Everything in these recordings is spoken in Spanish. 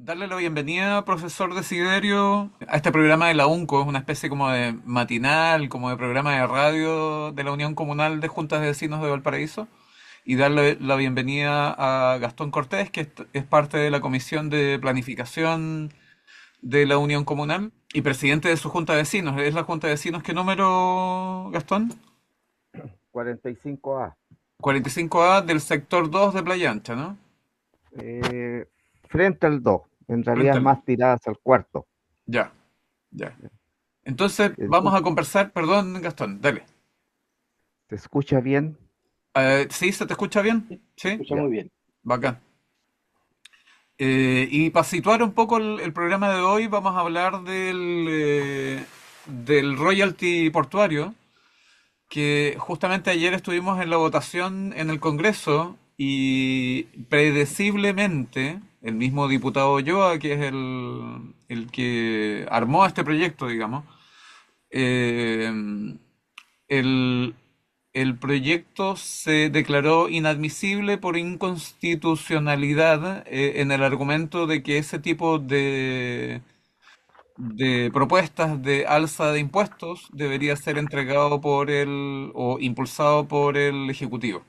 darle la bienvenida, profesor Desiderio, a este programa de la UNCO, es una especie como de matinal, como de programa de radio de la Unión Comunal de Juntas de Vecinos de Valparaíso, y darle la bienvenida a Gastón Cortés, que es parte de la Comisión de Planificación de la Unión Comunal y presidente de su Junta de Vecinos. ¿Es la Junta de Vecinos qué número, Gastón? 45A. 45A del sector 2 de Playa Ancha, ¿no? eh, Frente al 2, en realidad Frente es al 2. más tirada hacia el cuarto. Ya, ya. Entonces vamos a Entonces, conversar, perdón, Gastón, dale. ¿se escucha bien? ¿Sí? ¿Se te escucha bien? Sí, se Sí, escucha Ya. muy bien. bacán. Y para situar un poco el programa de hoy, vamos a hablar del royalty portuario, que justamente ayer estuvimos en la votación en el Congreso y predeciblemente el mismo diputado Ochoa, que es el que armó este proyecto, digamos, eh, el, el proyecto se declaró inadmisible por inconstitucionalidad en el argumento de que ese tipo de propuestas de alza de impuestos debería ser entregado por el o impulsado por el Ejecutivo.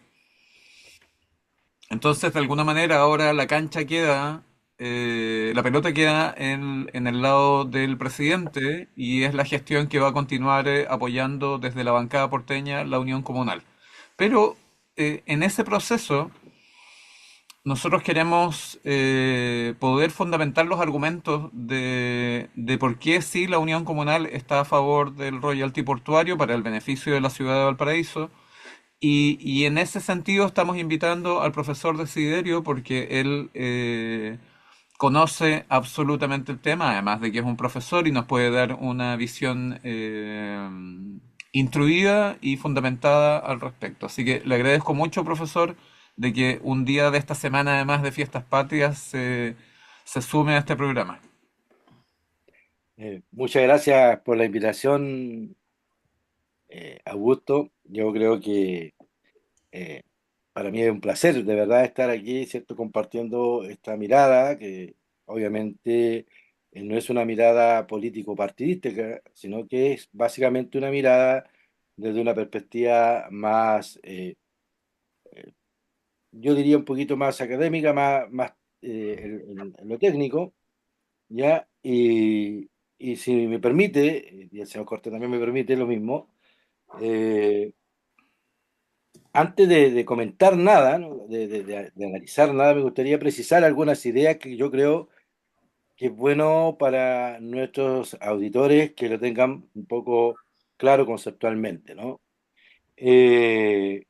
Entonces, de alguna manera, ahora la cancha queda, la pelota queda en el lado del presidente y es la gestión que va a continuar apoyando desde la bancada porteña la Unión Comunal. Pero en ese proceso, nosotros queremos poder fundamentar los argumentos de por qué sí la Unión Comunal está a favor del royalty portuario para el beneficio de la ciudad de Valparaíso y en ese sentido estamos invitando al profesor Desiderio porque él conoce absolutamente el tema, además de que es un profesor y nos puede dar una visión instruida y fundamentada al respecto. Así que le agradezco mucho, profesor, de que un día de esta semana, además de fiestas patrias, se sume a este programa. Muchas gracias por la invitación, Augusto. Yo creo que eh, para mí es un placer de verdad estar aquí, ¿cierto? Compartiendo esta mirada que obviamente no es una mirada político-partidista, sino que es básicamente una mirada desde una perspectiva más, yo diría un poquito más académica, más en lo técnico. ¿Ya? Y si me permite, y el señor Cortés también me permite lo mismo, eh, antes de comentar nada, ¿no? De analizar nada, me gustaría precisar algunas ideas que yo creo que es bueno para nuestros auditores que lo tengan un poco claro conceptualmente, ¿no? Eh,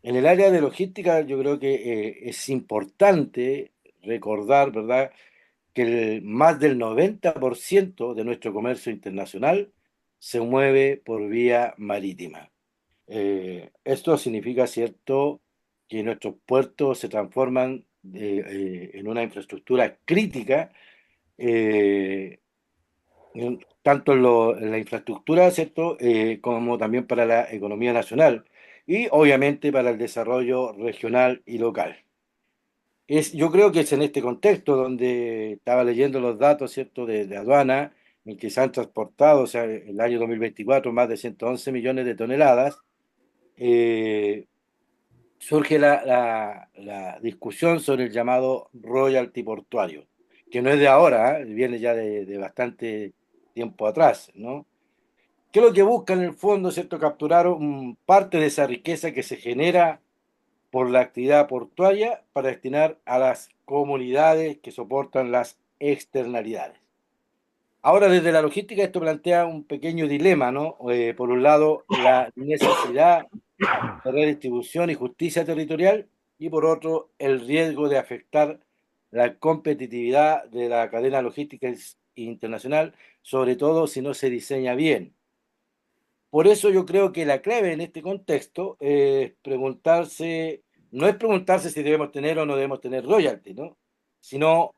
en el área de logística, yo creo que es importante recordar, ¿verdad?, que más del 90% de nuestro comercio internacional se mueve por vía marítima. Esto significa, ¿cierto?, que nuestros puertos se transforman en una infraestructura crítica, eh, tanto en la infraestructura, ¿cierto?, como también para la economía nacional y obviamente para el desarrollo regional y local. Yo creo que es en este contexto donde estaba leyendo los datos, ¿cierto?, de aduana, en que se han transportado, o sea, el año 2024, más de 111 millones de toneladas. eh, Surge la discusión sobre el llamado royalty portuario, que no es de ahora, viene ya de bastante tiempo atrás, ¿no? ¿Qué es lo que busca en el fondo, ¿cierto? Capturar parte de esa riqueza que se genera por la actividad portuaria para destinar a las comunidades que soportan las externalidades. Ahora, desde la logística, esto plantea un pequeño dilema, ¿no? Por un lado, la necesidad de redistribución y justicia territorial, y por otro, el riesgo de afectar la competitividad de la cadena logística internacional, sobre todo si no se diseña bien. Por eso yo creo que la clave en este contexto es preguntarse, no es preguntarse si debemos tener o no debemos tener royalty, ¿no? Sino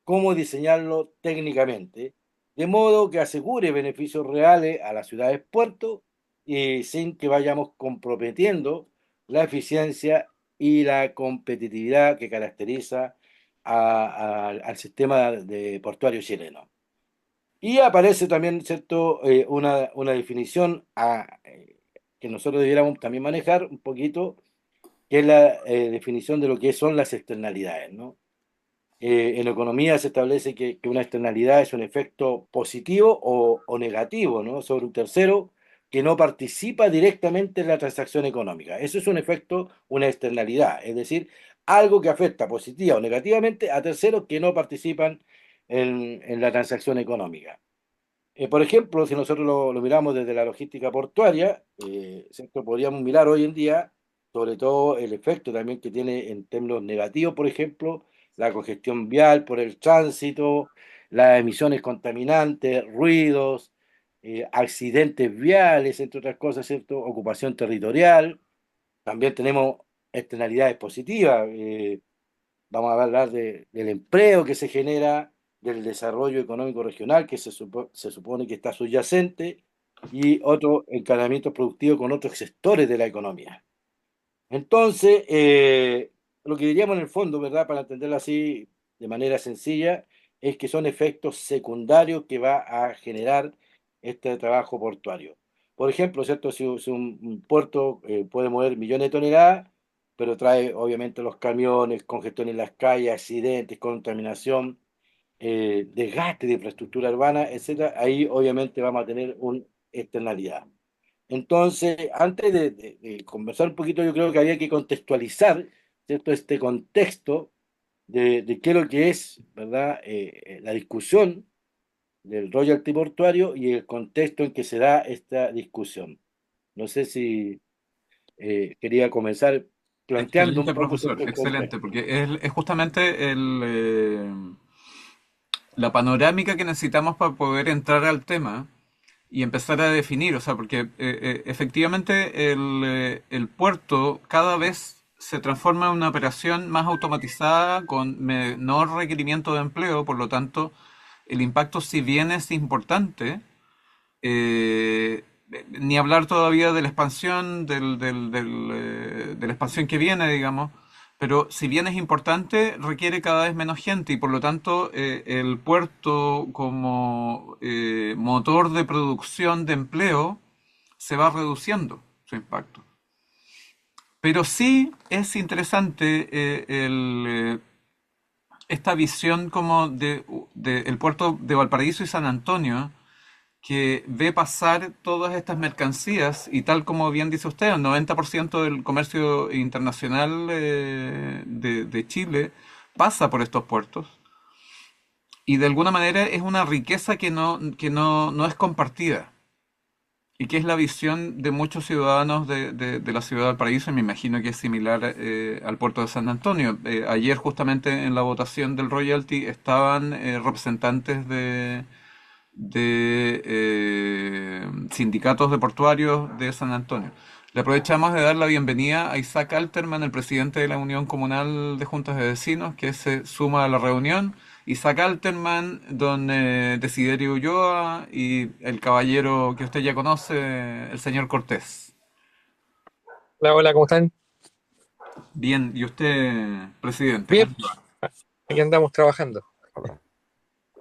cómo diseñarlo técnicamente, de modo que asegure beneficios reales a las ciudades puerto y sin que vayamos comprometiendo la eficiencia y la competitividad que caracteriza al sistema de portuario chileno. Y aparece también, ¿cierto?, una definición que nosotros debiéramos también manejar un poquito, que es la definición de lo que son las externalidades, ¿no? En economía se establece que una externalidad es un efecto positivo o negativo, ¿no?, sobre un tercero que no participa directamente en la transacción económica. Eso es un efecto, una externalidad, es decir, algo que afecta positiva o negativamente a terceros que no participan en la transacción económica. Por ejemplo, si nosotros lo miramos desde la logística portuaria, ¿cierto? Podríamos mirar hoy en día, sobre todo el efecto también que tiene en términos negativos, por ejemplo, la congestión vial por el tránsito, las emisiones contaminantes, ruidos, accidentes viales, entre otras cosas, ¿cierto? Ocupación territorial. También tenemos externalidades positivas. Vamos a hablar del empleo que se genera, del desarrollo económico regional que se supone que está subyacente y otro encadenamiento productivo con otros sectores de la economía. Entonces, lo que diríamos en el fondo, ¿verdad? Para entenderlo así de manera sencilla, es que son efectos secundarios que va a generar este trabajo portuario. Por ejemplo, ¿cierto? Si un puerto puede mover millones de toneladas, pero trae obviamente los camiones, congestión en las calles, accidentes, contaminación, desgaste de infraestructura urbana, etcétera, ahí obviamente vamos a tener una externalidad. Entonces, antes de conversar un poquito, yo creo que había que contextualizar, ¿cierto?, este contexto de qué es lo que es, ¿verdad?, la discusión del royalty portuario y el contexto en que se da esta discusión. No sé si quería comenzar planteando un Excelente, poco, profesor, ¿cierto?, el excelente, contexto. porque es justamente la panorámica que necesitamos para poder entrar al tema y empezar a definir, o sea, porque efectivamente el puerto cada vez se transforma en una operación más automatizada con menor requerimiento de empleo, por lo tanto, el impacto, si bien es importante, eh, ni hablar todavía de la expansión, de la expansión que viene, digamos, pero si bien es importante, requiere cada vez menos gente y por lo tanto el puerto como motor de producción de empleo se va reduciendo su impacto. Pero sí es interesante esta visión como de el puerto de Valparaíso y San Antonio, que ve pasar todas estas mercancías y tal como bien dice usted, el 90% del comercio internacional de Chile pasa por estos puertos y de alguna manera es una riqueza no es compartida y que es la visión de muchos ciudadanos de la ciudad del Paraíso y me imagino que es similar al puerto de San Antonio. Ayer justamente en la votación del royalty estaban representantes de sindicatos de portuarios de San Antonio. Le aprovechamos de dar la bienvenida a Isaac Alterman, el presidente de la Unión Comunal de Juntas de Vecinos, que se suma a la reunión. Isaac Alterman, don Desiderio Ulloa y el caballero que usted ya conoce, el señor Cortés. Hola, hola, ¿cómo están? Bien, ¿y usted, presidente? Bien, ¿Cómo le va? aquí andamos trabajando.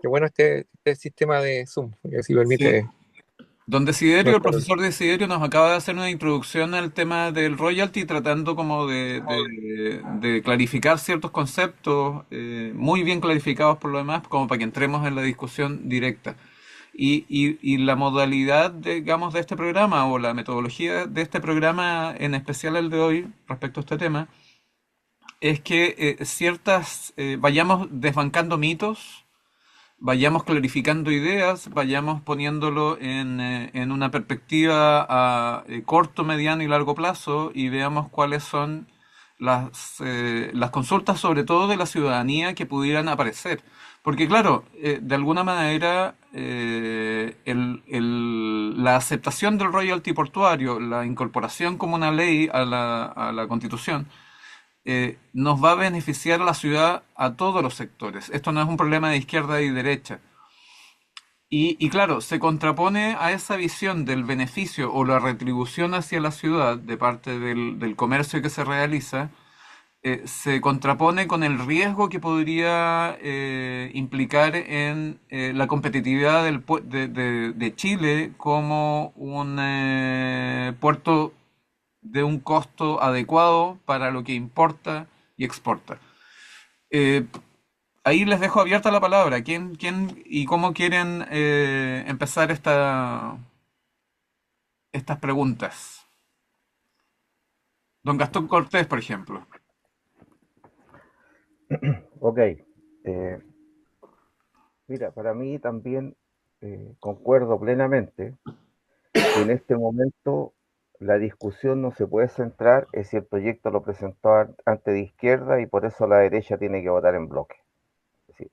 Qué bueno este sistema de Zoom, que así Sí. permite Don Desiderio, el nuestra... profesor Desiderio nos acaba de hacer una introducción al tema del royalty, tratando como de clarificar ciertos conceptos, muy bien clarificados por lo demás, como para que entremos en la discusión directa. Y la modalidad, digamos, de este programa, o la metodología de este programa, en especial el de hoy, respecto a este tema, es que vayamos desbancando mitos, vayamos clarificando ideas, vayamos poniéndolo en una perspectiva a corto, mediano y largo plazo y veamos cuáles son las consultas, sobre todo de la ciudadanía, que pudieran aparecer. Porque claro, de alguna manera la aceptación del royalty portuario, la incorporación como una ley a la Constitución, nos va a beneficiar a la ciudad a todos los sectores. Esto no es un problema de izquierda y derecha. Y claro, se contrapone a esa visión del beneficio o la retribución hacia la ciudad de parte del comercio que se realiza, se contrapone con el riesgo que podría implicar en la competitividad de Chile como un puerto de un costo adecuado para lo que importa y exporta. Eh, Ahí les dejo abierta la palabra. ¿Quién y cómo quieren empezar estas preguntas? Don Gastón Cortés, por ejemplo. Ok. Mira, para mí también concuerdo plenamente que en este momento la discusión no se puede centrar en si el proyecto lo presentó ante de izquierda y por eso la derecha tiene que votar en bloque. Es decir,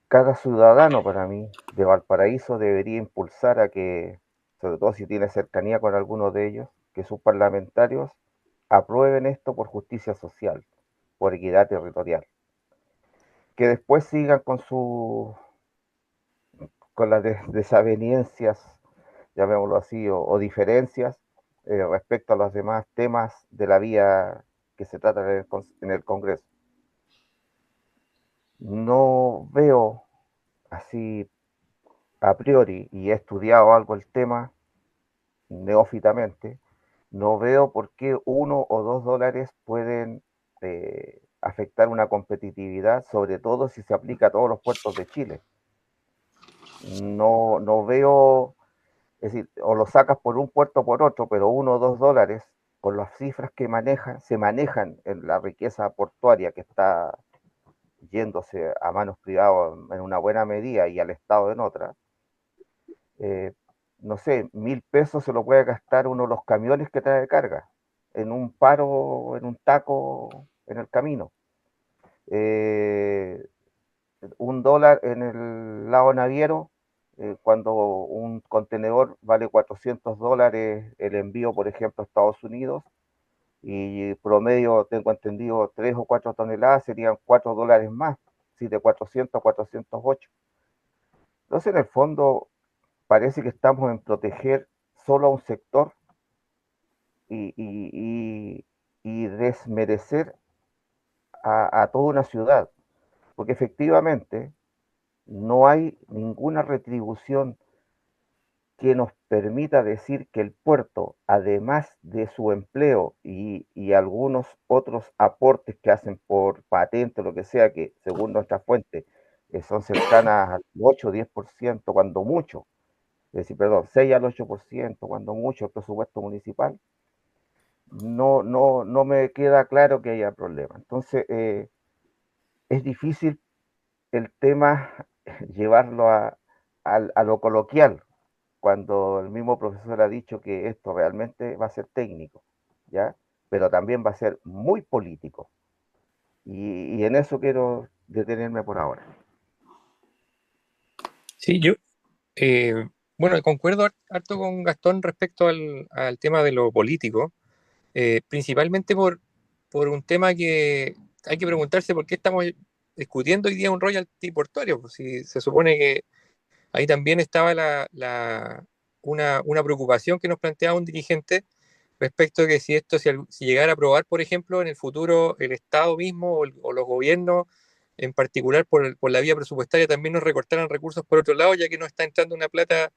cada ciudadano para mí de Valparaíso debería impulsar a que, sobre todo si tiene cercanía con alguno de ellos, que sus parlamentarios aprueben esto por justicia social, por equidad territorial. Que después sigan con las desavenencias, llamémoslo así, o diferencias respecto a los demás temas de la vía que se trata en el Congreso. No veo así a priori, y he estudiado algo el tema neófitamente, no veo por qué $1 o $2 pueden afectar una competitividad, sobre todo si se aplica a todos los puertos de Chile. No veo, es decir, o lo sacas por un puerto o por otro, pero $1 o $2, con las cifras que se manejan en la riqueza portuaria que está yéndose a manos privadas en una buena medida y al Estado en otra, eh, no sé, 1.000 pesos se lo puede gastar uno de los camiones que trae carga, en un paro, en un taco, en el camino. Eh, $1 en el lado naviero, cuando un contenedor vale $400 el envío, por ejemplo, a Estados Unidos, y promedio, tengo entendido, 3 o 4 toneladas serían $4 más, si de 400 a 408. Entonces, en el fondo, parece que estamos en proteger solo a un sector y desmerecer a toda una ciudad, porque efectivamente no hay ninguna retribución que nos permita decir que el puerto, además de su empleo y algunos otros aportes que hacen por patente o lo que sea, que según nuestra fuente son cercanas al 8 o 10%, cuando mucho, es decir, perdón, 6 al 8%, cuando mucho el presupuesto municipal, no me queda claro que haya problema. Entonces, es difícil el tema llevarlo a lo coloquial, cuando el mismo profesor ha dicho que esto realmente va a ser técnico, ¿ya? Pero también va a ser muy político. Y en eso quiero detenerme por ahora. Sí, eh, bueno, concuerdo harto con Gastón respecto al tema de lo político, principalmente por un tema que hay que preguntarse por qué estamos discutiendo hoy día un royalty portuario. Pues si se supone que ahí también estaba una preocupación que nos planteaba un dirigente respecto de que si llegara a aprobar, por ejemplo, en el futuro el Estado mismo o los gobiernos, en particular por la vía presupuestaria, también nos recortaran recursos por otro lado, ya que no está entrando una plata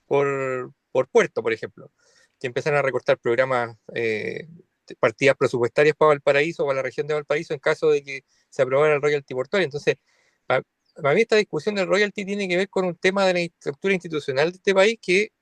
por puerto, por ejemplo, que empiezan a recortar programas, partidas presupuestarias para Valparaíso o para la región de Valparaíso en caso de que se aprobara el royalty portuario. Entonces, para mí esta discusión del royalty tiene que ver con un tema de la estructura institucional de este país que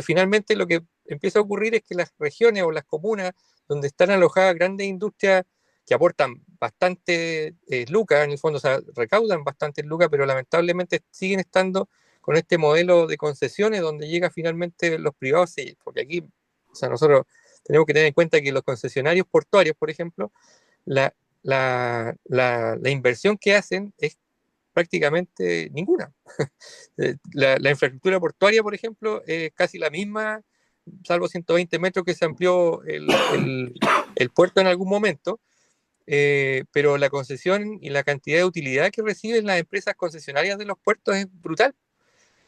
finalmente lo que empieza a ocurrir es que las regiones o las comunas donde están alojadas grandes industrias que aportan bastante lucas, en el fondo, o sea, recaudan bastantes lucas, pero lamentablemente siguen estando con este modelo de concesiones donde llega finalmente los privados, porque aquí, o sea, nosotros tenemos que tener en cuenta que los concesionarios portuarios, por ejemplo, la, la inversión que hacen es prácticamente ninguna. La infraestructura portuaria, por ejemplo, es casi la misma, salvo 120 metros que se amplió el puerto en algún momento, pero la concesión y la cantidad de utilidad que reciben las empresas concesionarias de los puertos es brutal.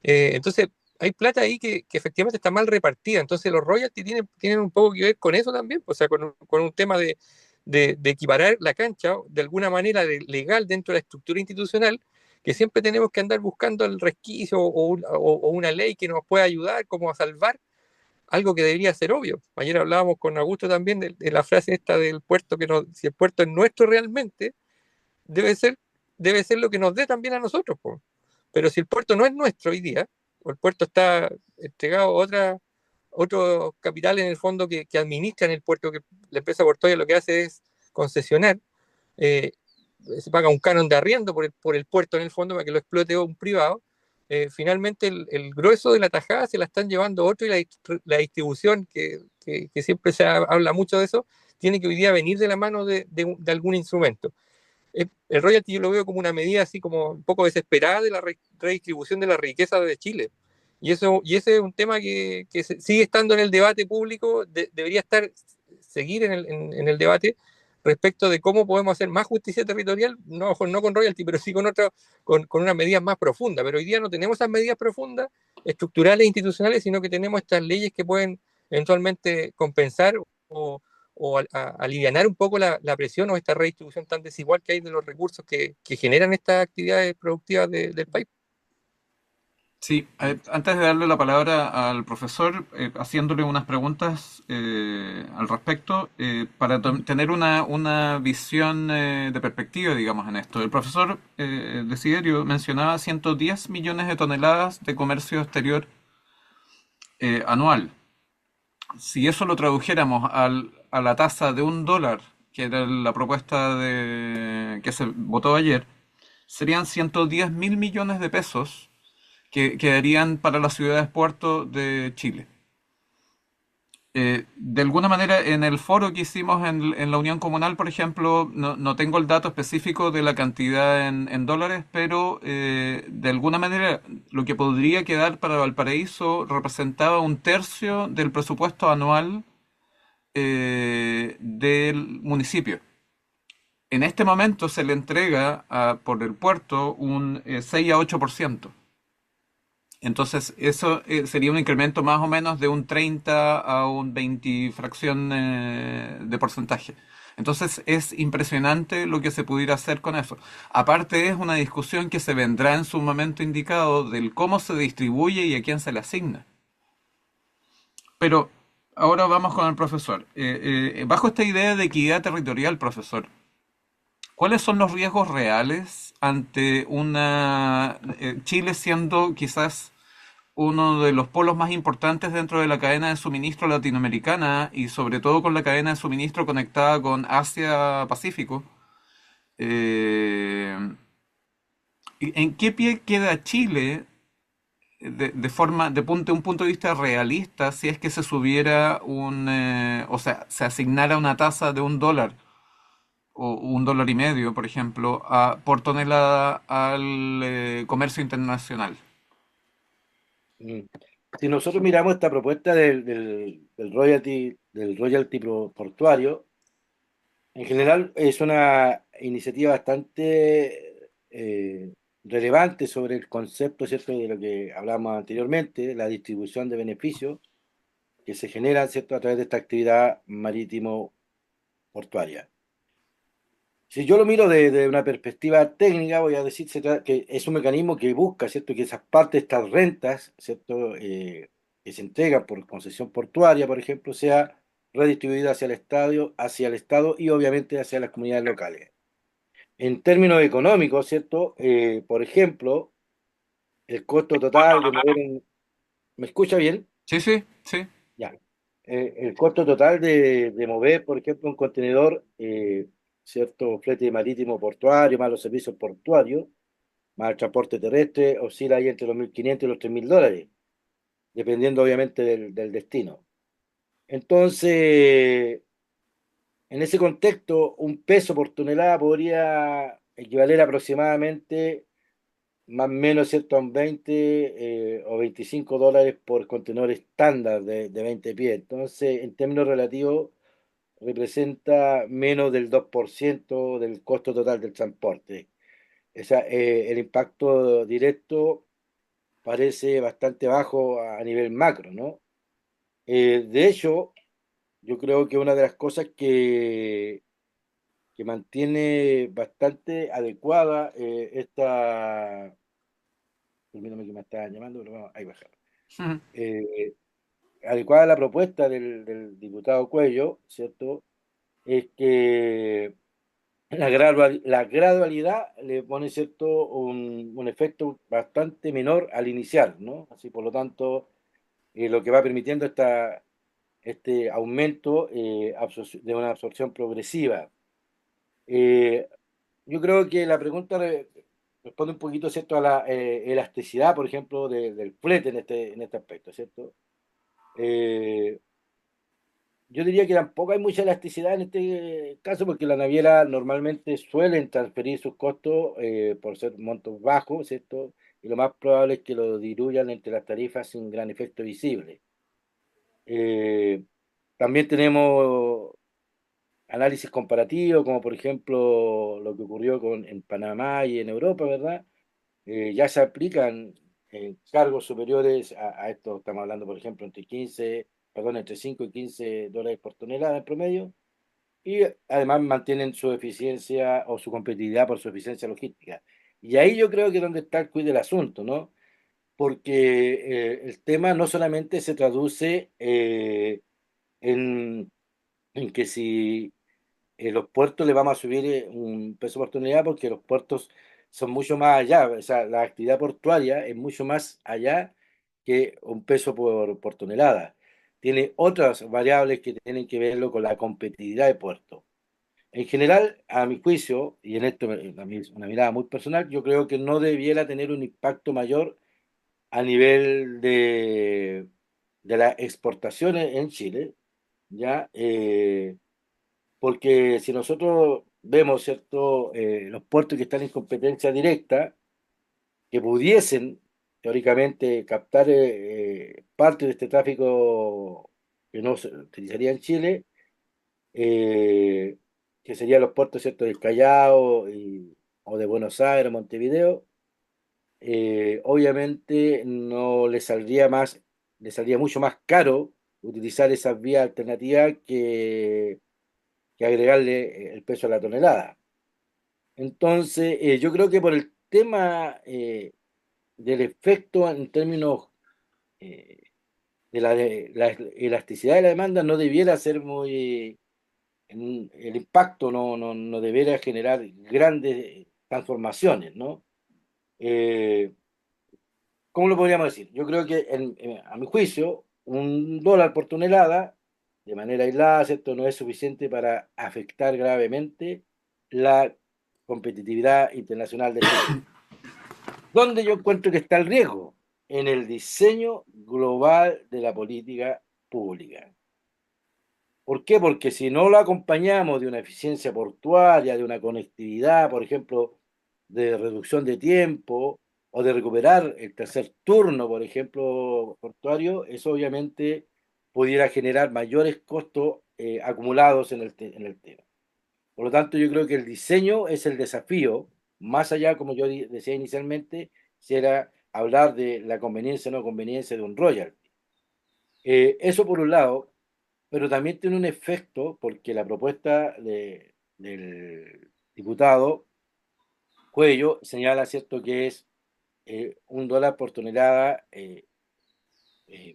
Entonces, hay plata ahí que efectivamente está mal repartida. Entonces los royalties tienen un poco que ver con eso también, o sea, con un tema de equiparar la cancha de alguna manera legal dentro de la estructura institucional, que siempre tenemos que andar buscando el resquicio o una ley que nos pueda ayudar como a salvar algo que debería ser obvio. Ayer hablábamos con Augusto también de la frase esta del puerto, que no, si el puerto es nuestro realmente, debe ser, debe ser lo que nos dé también a nosotros, po. Pero si el puerto no es nuestro hoy día, o el puerto está entregado a otro capital en el fondo que administran el puerto, que la empresa portuaria lo que hace es concesionar, eh, se paga un canon de arriendo por el puerto en el fondo para que lo explote un privado. Finalmente el grueso de la tajada se la están llevando otro y la distribución, que siempre habla mucho de eso, tiene que hoy día venir de la mano de algún instrumento. El royalty yo lo veo como una medida así como un poco desesperada de la redistribución de la riqueza de Chile. Y ese es un tema que sigue estando en el debate público, debería seguir en el debate respecto de cómo podemos hacer más justicia territorial, no con royalty, pero sí con unas medidas más profundas. Pero hoy día no tenemos esas medidas profundas, estructurales, institucionales, sino que tenemos estas leyes que pueden eventualmente compensar o alivianar un poco la presión o esta redistribución tan desigual que hay de los recursos que generan estas actividades productivas del país. Sí, antes de darle la palabra al profesor, haciéndole unas preguntas al respecto, para tener una visión de perspectiva, digamos, en esto. El profesor Desiderio mencionaba 110 millones de toneladas de comercio exterior anual. Si eso lo tradujéramos a la tasa de $1, que era la propuesta que se votó ayer, serían 110 mil millones de pesos que quedarían para las ciudades puerto de Chile. De alguna manera, en el foro que hicimos en la Unión Comunal, por ejemplo, no tengo el dato específico de la cantidad en dólares, pero de alguna manera lo que podría quedar para Valparaíso representaba un tercio del presupuesto anual del municipio. En este momento se le entrega por el puerto un 6 a 8%. Entonces, eso sería un incremento más o menos de un 30 a un 20 fracción de porcentaje. Entonces, es impresionante lo que se pudiera hacer con eso. Aparte, es una discusión que se vendrá en su momento indicado del cómo se distribuye y a quién se le asigna. Pero ahora vamos con el profesor. Bajo esta idea de equidad territorial, profesor, ¿cuáles son los riesgos reales ante Chile siendo quizás uno de los polos más importantes dentro de la cadena de suministro latinoamericana y sobre todo con la cadena de suministro conectada con Asia-Pacífico? Eh, ¿En qué pie queda Chile de un punto de vista realista si es que se subiera o sea, se asignara una tasa de $1 o $1.50, por ejemplo, por tonelada al comercio internacional? Mm. Si nosotros miramos esta propuesta del royalty portuario, en general es una iniciativa bastante relevante sobre el concepto, ¿cierto?, de lo que hablábamos anteriormente, la distribución de beneficios que se generan, ¿cierto?, a través de esta actividad marítimo-portuaria. Si yo lo miro de una perspectiva técnica, voy a decir que es un mecanismo que busca, ¿cierto?, que esas partes, estas rentas, ¿cierto?, que se entregan por concesión portuaria, por ejemplo, sea redistribuida hacia el Estado y obviamente hacia las comunidades locales. En términos económicos, ¿cierto? Por ejemplo, el costo total de mover ¿Me escucha bien? Sí, sí, sí. Ya. El costo total de mover, por ejemplo, un contenedor, cierto flete marítimo portuario, más los servicios portuarios, más el transporte terrestre, oscila ahí entre los 1.500 y los $3.000, dependiendo obviamente del destino. Entonces, en ese contexto, un peso por tonelada podría equivaler aproximadamente más o menos, ¿cierto?, a un 20 o $25 por contenedor estándar de 20 pies. Entonces, en términos relativos, representa menos del 2% del costo total del transporte. O sea, el impacto directo parece bastante bajo a nivel macro, ¿no? De hecho, yo creo que una de las cosas que mantiene bastante adecuada permítame que me está llamando, pero vamos, ahí bajar. Ujú. Adecuada la propuesta del diputado Cuello, ¿cierto? Es que la gradualidad le pone, ¿cierto?, un efecto bastante menor al inicial, ¿no? Así, por lo tanto, lo que va permitiendo este aumento de una absorción progresiva. Eh, yo creo que la pregunta responde un poquito, ¿cierto?, a la elasticidad, por ejemplo, del flete en este aspecto, ¿cierto? Eh, yo diría que tampoco hay mucha elasticidad en este caso porque las navieras normalmente suelen transferir sus costos por ser montos bajos, ¿cierto? Y lo más probable es que lo diluyan entre las tarifas sin gran efecto visible. Eh, También tenemos análisis comparativo, como por ejemplo lo que ocurrió en Panamá y en Europa, ¿verdad? Ya se aplican cargos superiores a esto, estamos hablando, por ejemplo, entre 5 y 15 dólares por tonelada en promedio, y además mantienen su eficiencia o su competitividad por su eficiencia logística. Y ahí yo creo que es donde está el quid del asunto, ¿no? Porque el tema no solamente se traduce en, en que si los puertos le vamos a subir un peso por tonelada porque los puertos son mucho más allá, o sea, la actividad portuaria es mucho más allá que un peso por tonelada. Tiene otras variables que tienen que verlo con la competitividad de puerto. En general, a mi juicio, y en esto una mirada muy personal, yo creo que no debiera tener un impacto mayor a nivel de las exportaciones en Chile, ¿ya? Porque si nosotros vemos, ¿cierto?, los puertos que están en competencia directa, que pudiesen teóricamente captar parte de este tráfico que no se utilizaría en Chile, eh, que serían los puertos, ¿cierto?, del Callao o de Buenos Aires, Montevideo, obviamente no le saldría mucho más caro utilizar esas vías alternativas que agregarle el peso a la tonelada. Entonces, yo creo que por el tema del efecto en términos eh, de la elasticidad de la demanda no debiera ser el impacto no debiera generar grandes transformaciones, ¿no? Eh, ¿Cómo lo podríamos decir? Yo creo que, a mi juicio, un dólar por tonelada, de manera aislada, ¿cierto?, no es suficiente para afectar gravemente la competitividad internacional de Chile. ¿Dónde yo encuentro que está el riesgo? En el diseño global de la política pública. ¿Por qué? Porque si no lo acompañamos de una eficiencia portuaria, de una conectividad, por ejemplo, de reducción de tiempo o de recuperar el tercer turno, por ejemplo, portuario, eso obviamente pudiera generar mayores costos acumulados en el tema. Por lo tanto, yo creo que el diseño es el desafío, más allá, como yo decía inicialmente, si era hablar de la conveniencia o no conveniencia de un royalty. Eso por un lado, pero también tiene un efecto porque la propuesta del diputado Cuello señala, ¿cierto?, que es un dólar por tonelada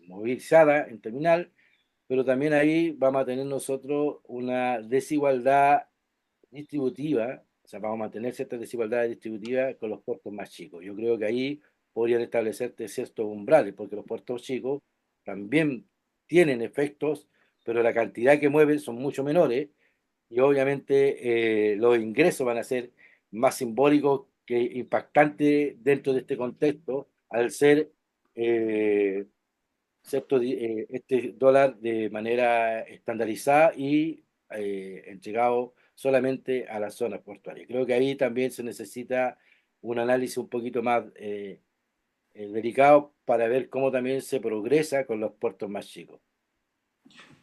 movilizada en terminal, pero también ahí vamos a tener nosotros una desigualdad distributiva, o sea, vamos a mantener ciertas desigualdades distributivas con los puertos más chicos. Yo creo que ahí podrían establecerse ciertos umbrales, porque los puertos chicos también tienen efectos, pero la cantidad que mueven son mucho menores y obviamente los ingresos van a ser más simbólicos que impactantes dentro de este contexto, al ser eh, ¿cierto? Este dólar de manera estandarizada y entregado solamente a las zonas portuarias. Creo que ahí también se necesita un análisis un poquito más delicado para ver cómo también se progresa con los puertos más chicos.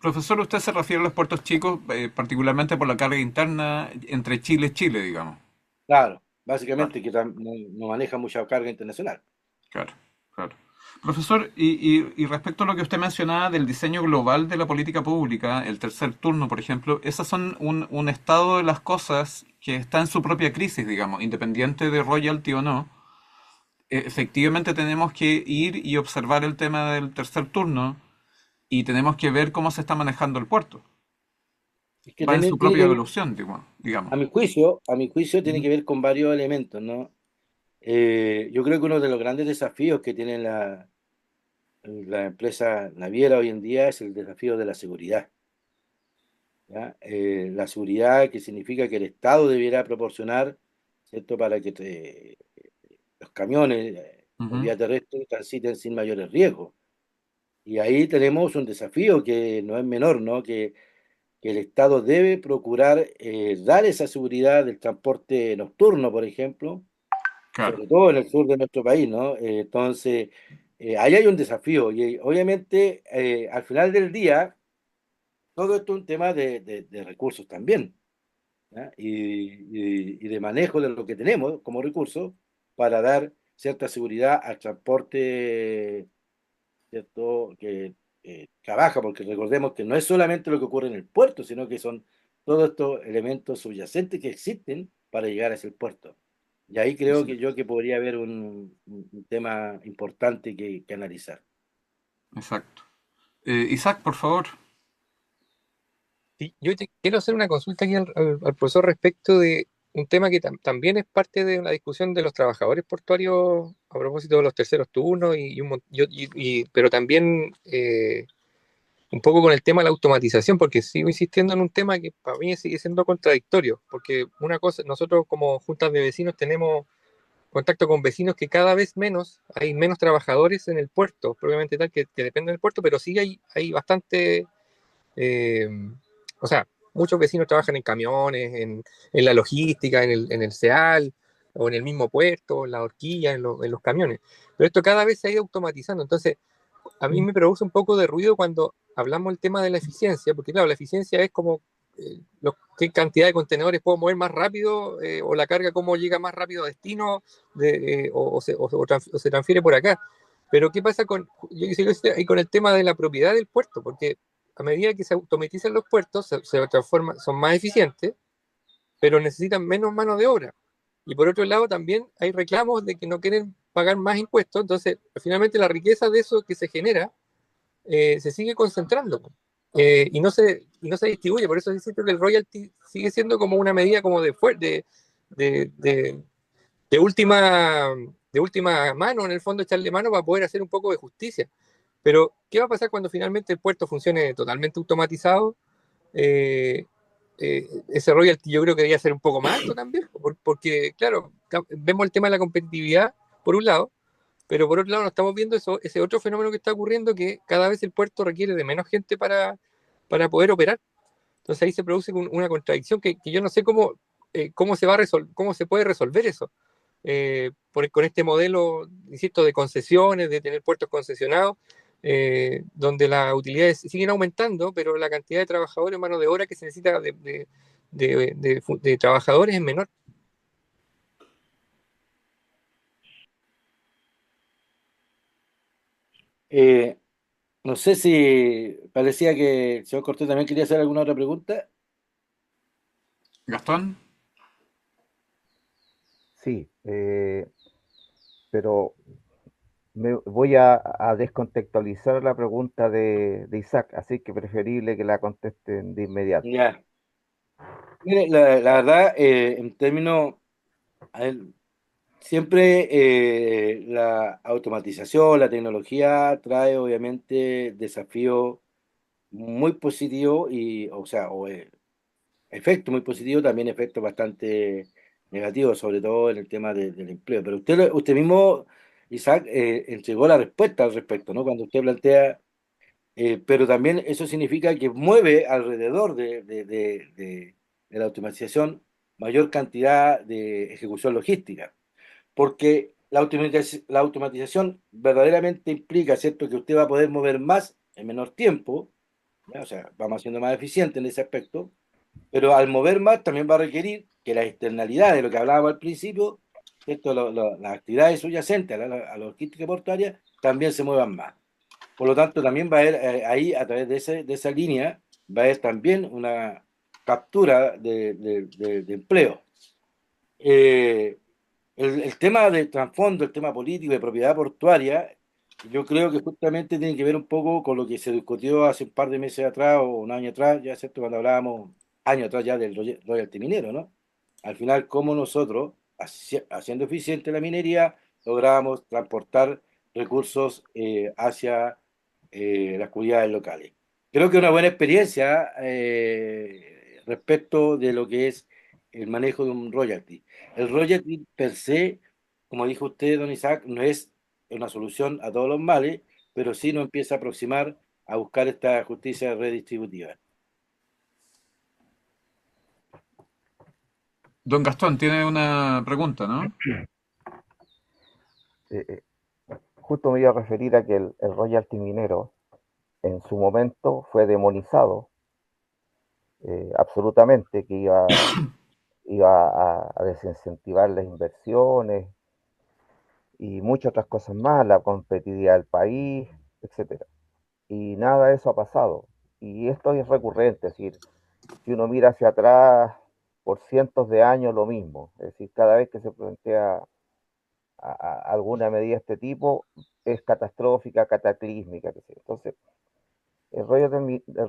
Profesor, usted se refiere a los puertos chicos, particularmente por la carga interna entre Chile y Chile, digamos. Claro, Claro, básicamente que no maneja mucha carga internacional. claro. Claro. Profesor, y respecto a lo que usted mencionaba del diseño global de la política pública, el tercer turno, por ejemplo, esas son un estado de las cosas que está en su propia crisis, digamos, independiente de royalty o no. Efectivamente tenemos que ir y observar el tema del tercer turno y tenemos que ver cómo se está manejando el puerto. Es que Va en su tiene propia que ver, evolución, digamos. a mi juicio tiene Ujú. que ver con varios elementos, ¿no? Yo creo que uno de los grandes desafíos que tiene la empresa naviera hoy en día es el desafío de la seguridad, ¿ya? La seguridad que significa que el Estado debiera proporcionar, ¿cierto? Para que los camiones por Ujú. vía terrestre transiten sin mayores riesgos. Y ahí tenemos un desafío que no es menor, ¿no? Que el Estado debe procurar dar esa seguridad del transporte nocturno, por ejemplo, Claro. sobre todo en el sur de nuestro país, ¿no? Entonces, ahí hay un desafío y obviamente al final del día, todo esto es un tema de recursos también, ¿ya? Y de manejo de lo que tenemos como recursos para dar cierta seguridad al transporte, ¿cierto? Que trabaja, porque recordemos que no es solamente lo que ocurre en el puerto, sino que son todos estos elementos subyacentes que existen para llegar a ese puerto. Y ahí creo que Exacto. yo que podría haber un tema importante que analizar. Exacto. Isaac, por favor. Sí, yo quiero hacer una consulta aquí al profesor respecto de un tema que también es parte de la discusión de los trabajadores portuarios a propósito de los terceros turnos, pero también un poco con el tema de la automatización, porque sigo insistiendo en un tema que para mí sigue siendo contradictorio, porque una cosa, nosotros como juntas de vecinos tenemos contacto con vecinos que cada vez menos, hay menos trabajadores en el puerto, probablemente tal que dependen del puerto, pero sí hay bastante eh, o sea, muchos vecinos trabajan en camiones, en la logística, en el CEAL, o en el mismo puerto, en la horquilla, en los camiones. Pero esto cada vez se ha ido automatizando. Entonces, a mí me produce un poco de ruido cuando hablamos del tema de la eficiencia, porque claro, la eficiencia es como qué cantidad de contenedores puedo mover más rápido, o la carga cómo llega más rápido a destino, o se transfiere por acá. Pero ¿qué pasa yo quisiera decir ahí con el tema de la propiedad del puerto? Porque a medida que se automatizan los puertos, se transforman, son más eficientes, pero necesitan menos mano de obra. Y por otro lado, también hay reclamos de que no quieren pagar más impuestos, entonces finalmente la riqueza de eso que se genera se sigue concentrando, y no se distribuye. Por eso insisto que el royalty sigue siendo como una medida como de, de, de última, de última mano, en el fondo echarle mano para poder hacer un poco de justicia. Pero, ¿qué va a pasar cuando finalmente el puerto funcione totalmente automatizado? Eh, ese royalty yo creo que debería ser un poco más alto también, porque, claro, vemos el tema de la competitividad por un lado, pero por otro lado no estamos viendo ese otro fenómeno que está ocurriendo, que cada vez el puerto requiere de menos gente para poder operar. Entonces ahí se produce una contradicción que yo no sé cómo cómo se puede resolver eso. Con este modelo, insisto, de concesiones, de tener puertos concesionados, donde las utilidades siguen aumentando, pero la cantidad de trabajadores, mano de obra que se necesita de trabajadores es menor. Eh, no sé si parecía que el señor Cortés también quería hacer alguna otra pregunta. Gastón. Sí, pero me voy a descontextualizar la pregunta de Isaac, así que preferible que la contesten de inmediato. Ya. Mire, la verdad, en términos, a ver, siempre la automatización, la tecnología trae obviamente desafíos muy positivos o sea, efectos muy positivos, también efectos bastante negativos, sobre todo en el tema del empleo. Pero usted mismo, Isaac, entregó la respuesta al respecto, ¿no? Cuando usted plantea, pero también eso significa que mueve alrededor de la automatización mayor cantidad de ejecución logística. Porque la automatización verdaderamente implica, ¿cierto?, que usted va a poder mover más en menor tiempo, ¿ya? O sea, vamos siendo más eficientes en ese aspecto, pero al mover más también va a requerir que las externalidades, de lo que hablábamos al principio, ¿cierto? Las actividades subyacentes a la logística portuaria también se muevan más. Por lo tanto, también va a haber ahí, a través de esa línea, va a haber también una captura de empleo. El tema de trasfondo, el tema político de propiedad portuaria, yo creo que justamente tiene que ver un poco con lo que se discutió hace un par de meses atrás o un año atrás, ya cierto, cuando hablábamos años atrás ya del royalty minero, ¿no? Al final, cómo nosotros, haciendo eficiente la minería, logramos transportar recursos hacia las comunidades locales. Creo que es una buena experiencia respecto de lo que es el manejo de un royalty. El royalty per se, como dijo usted, don Isaac, no es una solución a todos los males, pero sí nos empieza a aproximar a buscar esta justicia redistributiva. Don Gastón tiene una pregunta, ¿no? Eh, eh, Justo me iba a referir a que el royalty minero en su momento fue demonizado absolutamente, que iba a desincentivar las inversiones y muchas otras cosas más, la competitividad del país, etcétera. Y nada de eso ha pasado. Y esto es recurrente, es decir, si uno mira hacia atrás por cientos de años lo mismo, es decir, cada vez que se plantea alguna medida de este tipo es catastrófica, cataclísmica, qué sé yo. Entonces, el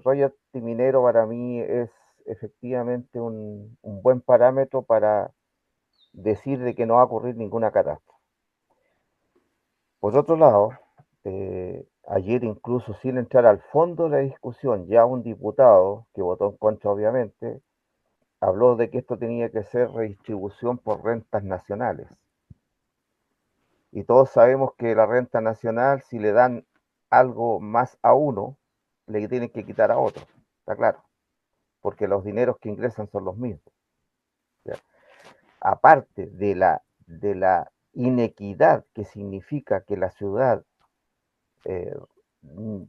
royalty minero para mí es efectivamente un buen parámetro para decir de que no va a ocurrir ninguna catástrofe. Por otro lado, ayer incluso sin entrar al fondo de la discusión, ya un diputado que votó en contra obviamente, habló de que esto tenía que ser redistribución por rentas nacionales. Y todos sabemos que la renta nacional, si le dan algo más a uno, le tienen que quitar a otro, está claro, porque los dineros que ingresan son los mismos. ¿Ya? Aparte de la inequidad que significa que eh,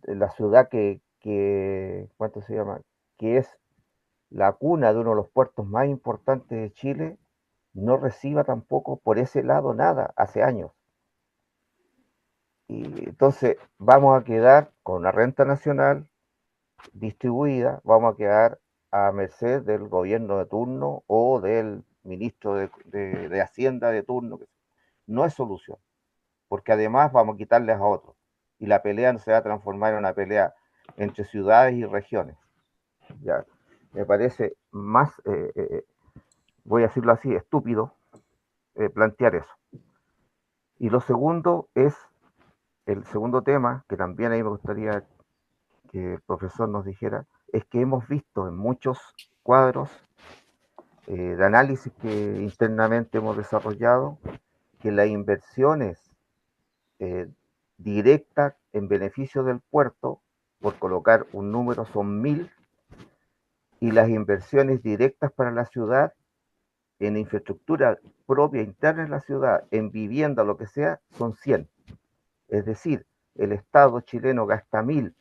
la ciudad ¿cuánto se llama? Que es la cuna de uno de los puertos más importantes de Chile, no reciba tampoco por ese lado nada hace años. Y entonces vamos a quedar con una renta nacional distribuida, vamos a quedar a merced del gobierno de turno o del ministro de Hacienda de turno. No es solución, porque además vamos a quitarles a otros. Y la pelea no se va a transformar en una pelea entre ciudades y regiones. Ya, me parece más, voy a decirlo así, estúpido plantear eso. Y lo segundo es, el segundo tema, que también ahí me gustaría que el profesor nos dijera, es que hemos visto en muchos cuadros de análisis que internamente hemos desarrollado que las inversiones eh, directas en beneficio del puerto, por colocar un número, son 1000, y las inversiones directas para la ciudad en infraestructura propia interna en la ciudad, en vivienda, lo que sea, son 100. Es decir, el Estado chileno gasta 1000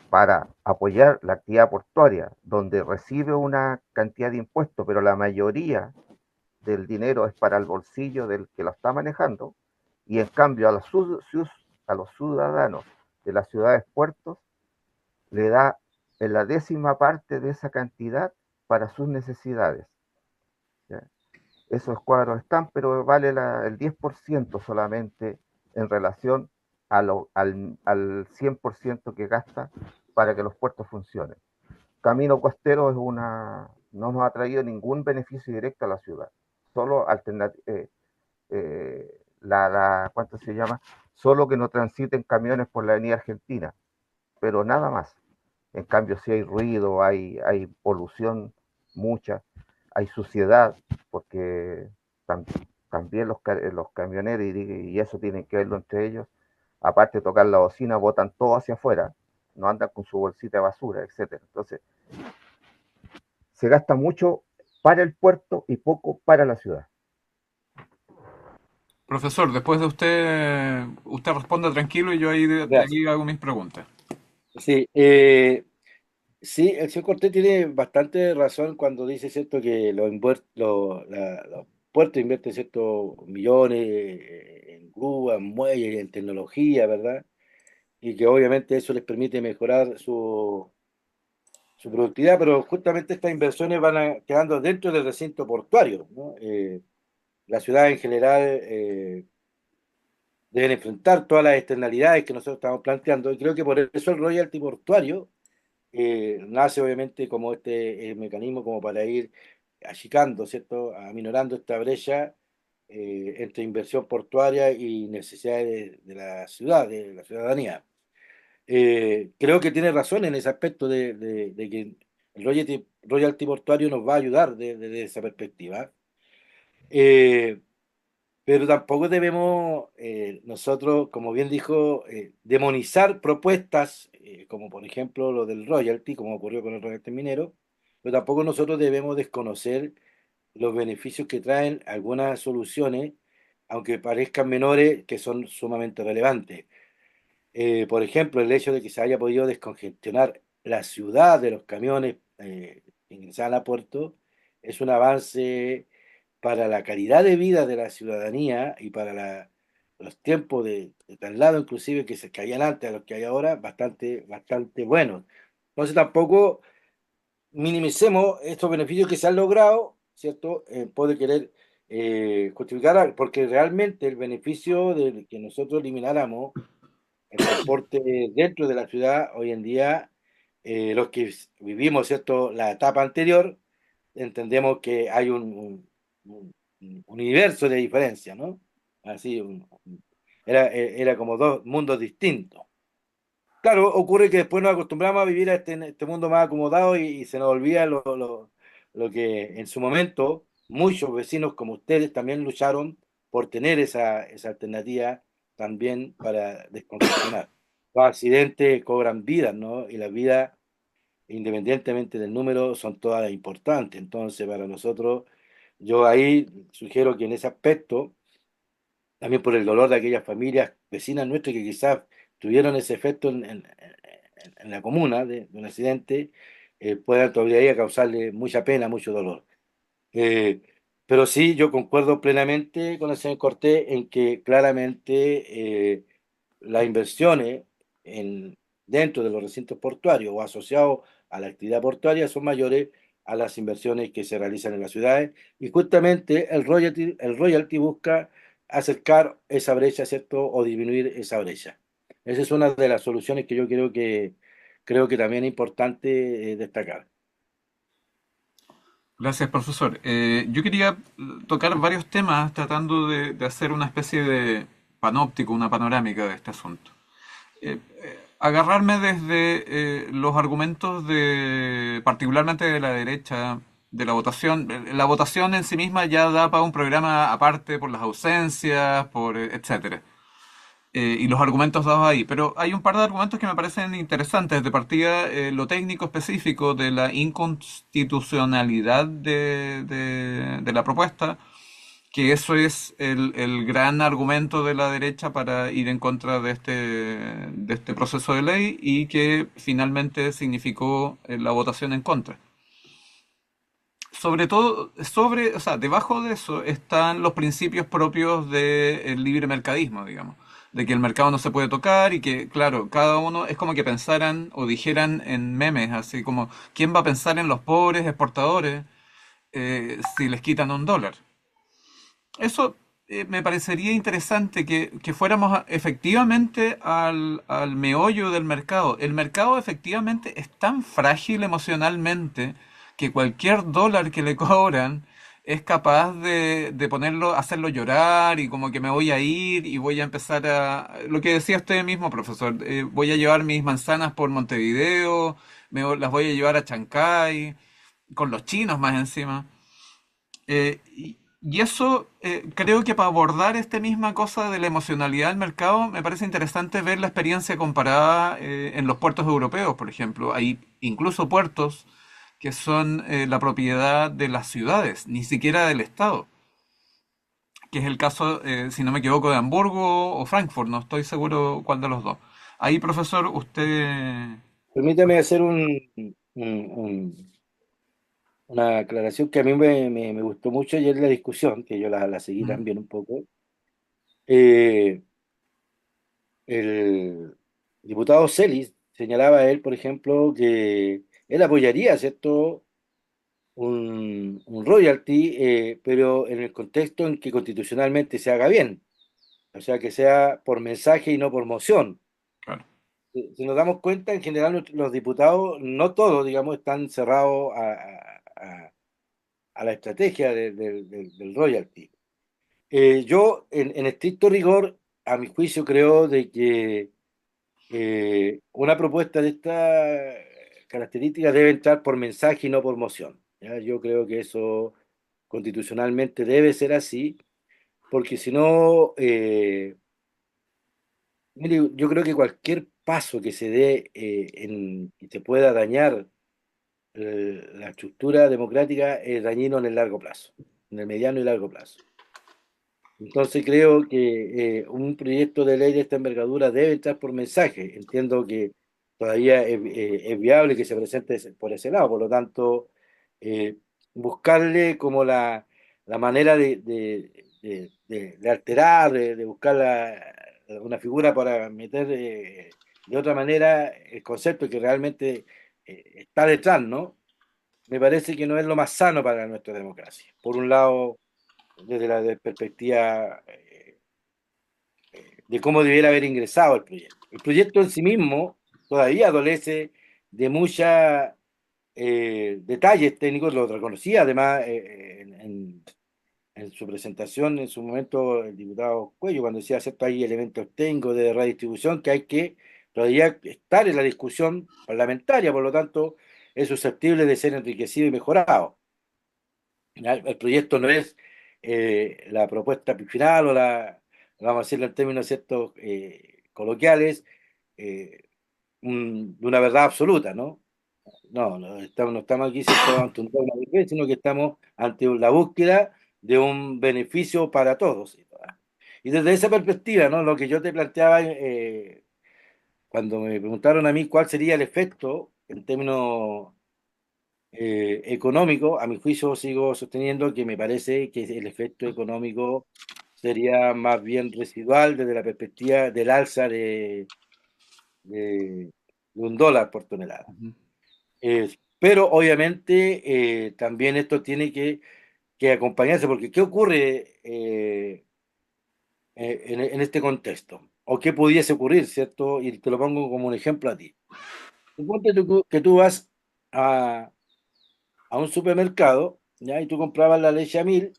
para apoyar la actividad portuaria, donde recibe una cantidad de impuestos, pero la mayoría del dinero es para el bolsillo del que lo está manejando, y en cambio a los ciudadanos de las ciudades puertos le da en la décima parte de esa cantidad para sus necesidades. ¿Ya? Esos cuadros están, pero vale el 10% solamente en relación al 100% que gasta para que los puertos funcionen. Camino Costero no nos ha traído ningún beneficio directo a la ciudad, solo ¿cuánto se llama? Solo que no transiten camiones por la avenida Argentina, pero nada más. En cambio, si hay ruido, hay polución mucha, hay suciedad, porque tam, también los camioneros, y eso tienen que verlo entre ellos, aparte de tocar la bocina, botan todo hacia afuera, no andan con su bolsita de basura, etcétera. Entonces, se gasta mucho para el puerto y poco para la ciudad. Profesor, después de usted responda tranquilo y yo ahí de Gracias. aquí hago mis preguntas. Sí, sí, el señor Cortés tiene bastante razón cuando dice, ¿cierto?, que los puertos invierten ciertos millones en grúas, en muelles, en tecnología, ¿verdad? Y que obviamente eso les permite mejorar su productividad, pero justamente estas inversiones quedando dentro del recinto portuario, ¿no? La ciudad en general deben enfrentar todas las externalidades que nosotros estamos planteando, y creo que por eso el royalty portuario nace obviamente como este mecanismo como para ir achicando, ¿cierto? Aminorando esta brecha entre inversión portuaria y necesidades de la ciudad, de la ciudadanía. Creo que tiene razón en ese aspecto de que el royalty portuario nos va a ayudar desde esa perspectiva. Eh, pero tampoco debemos nosotros, como bien dijo, demonizar propuestas, como por ejemplo lo del royalty, como ocurrió con el royalty minero, pero tampoco nosotros debemos desconocer los beneficios que traen algunas soluciones, aunque parezcan menores, que son sumamente relevantes. Por ejemplo, el hecho de que se haya podido descongestionar la ciudad de los camiones que ingresaban a puerto es un avance para la calidad de vida de la ciudadanía y para los tiempos de traslado, inclusive que habían antes a los que hay ahora, bastante buenos. Entonces tampoco minimicemos estos beneficios que se han logrado, ¿cierto? Puede querer justificar, porque realmente el beneficio de que nosotros elimináramos el transporte dentro de la ciudad, hoy en día, los que vivimos, ¿cierto? La etapa anterior, entendemos que hay un universo de diferencia, ¿no? Así, era como dos mundos distintos. Claro, ocurre que después nos acostumbramos a vivir a este mundo más acomodado y se nos olvida lo que en su momento muchos vecinos como ustedes también lucharon por tener esa alternativa también para descongestionar. Los accidentes cobran vidas, ¿no? Y las vidas, independientemente del número, son todas importantes. Entonces, para nosotros, yo ahí sugiero que en ese aspecto también por el dolor de aquellas familias vecinas nuestras que quizás tuvieron ese efecto en la comuna de un accidente, puedan todavía causarle mucha pena, mucho dolor. Eh, pero sí, yo concuerdo plenamente con el señor Cortés en que claramente las inversiones dentro de los recintos portuarios o asociados a la actividad portuaria son mayores a las inversiones que se realizan en las ciudades y justamente el royalty busca acercar esa brecha, ¿cierto? O disminuir esa brecha. Esa es una de las soluciones que yo creo que también es importante destacar. Gracias, profesor. Yo quería tocar varios temas tratando de hacer una especie de panóptico, una panorámica de este asunto. Agarrarme desde los argumentos particularmente de la derecha, de la votación. La votación en sí misma ya da para un programa aparte por las ausencias, etcétera. Y los argumentos dados ahí. Pero hay un par de argumentos que me parecen interesantes. De partida, lo técnico específico de la inconstitucionalidad de la propuesta, que eso es el gran argumento de la derecha para ir en contra de este proceso de ley y que finalmente significó la votación en contra. Sobre todo, o sea, debajo de eso están los principios propios del libre mercadismo, digamos, de que el mercado no se puede tocar y que, claro, cada uno es como que pensaran o dijeran en memes, así como, ¿quién va a pensar en los pobres exportadores si les quitan $1? Eso me parecería interesante que fuéramos efectivamente al meollo del mercado. El mercado efectivamente es tan frágil emocionalmente que cualquier dólar que le cobran es capaz de ponerlo, hacerlo llorar y como que me voy a ir y voy a empezar lo que decía usted mismo, profesor, voy a llevar mis manzanas por Montevideo, las voy a llevar a Chancay, con los chinos más encima. Y eso, creo que para abordar esta misma cosa de la emocionalidad del mercado, me parece interesante ver la experiencia comparada en los puertos europeos, por ejemplo. Hay incluso puertos que son la propiedad de las ciudades, ni siquiera del Estado, que es el caso, si no me equivoco, de Hamburgo o Frankfurt, no estoy seguro cuál de los dos. Ahí, profesor, usted... Permítame hacer un una aclaración que a mí me gustó mucho ayer la discusión, que yo la seguí Mm, también un poco. Eh, el diputado Celis señalaba a él, por ejemplo, que él apoyaría, ¿cierto?, un royalty, pero en el contexto en que constitucionalmente se haga bien, o sea, que sea por mensaje y no por moción. claro, Si nos damos cuenta, en general los diputados, no todos, digamos, están cerrados a la estrategia del royalty. Yo, en estricto rigor, a mi juicio, creo de que una propuesta de esta característica debe entrar por mensaje y no por moción. ¿Ya? Yo creo que eso constitucionalmente debe ser así, porque si no, mire, yo creo que cualquier paso que se dé y se pueda dañar la estructura democrática es dañino en el largo plazo, en el mediano y largo plazo. Entonces creo que un proyecto de ley de esta envergadura debe entrar por mensaje. Entiendo que todavía es viable que se presente por ese lado, por lo tanto, eh, buscarle como la manera de alterar, de buscar una figura para meter de otra manera el concepto que realmente está detrás, ¿no? Me parece que no es lo más sano para nuestra democracia. Por un lado, desde la perspectiva de cómo debiera haber ingresado el proyecto. El proyecto en sí mismo todavía adolece de muchos detalles técnicos, lo reconocía además en su presentación, en su momento, el diputado Cuello, cuando decía, cierto, hay elementos técnicos de redistribución que hay que todavía estar en la discusión parlamentaria, por lo tanto, es susceptible de ser enriquecido y mejorado. ¿Ya? El proyecto no es la propuesta final vamos a decirlo en términos ciertos, coloquiales, eh, de una verdad absoluta, ¿no? No, no estamos aquí ¿cierto?, ante un dogma de fe, sino que estamos ante la búsqueda de un beneficio para todos. Y desde esa perspectiva, ¿no? Lo que yo te planteaba cuando me preguntaron a mí cuál sería el efecto en términos económico, a mi juicio sigo sosteniendo que me parece que el efecto económico sería más bien residual desde la perspectiva del alza de $1 por tonelada. ujú, Pero obviamente también esto tiene que acompañarse, porque ¿qué ocurre en este contexto? ¿O qué pudiese ocurrir, cierto? Y te lo pongo como un ejemplo a ti. Suponte que tú vas a un supermercado, ¿ya? Y tú comprabas la leche a 1.000,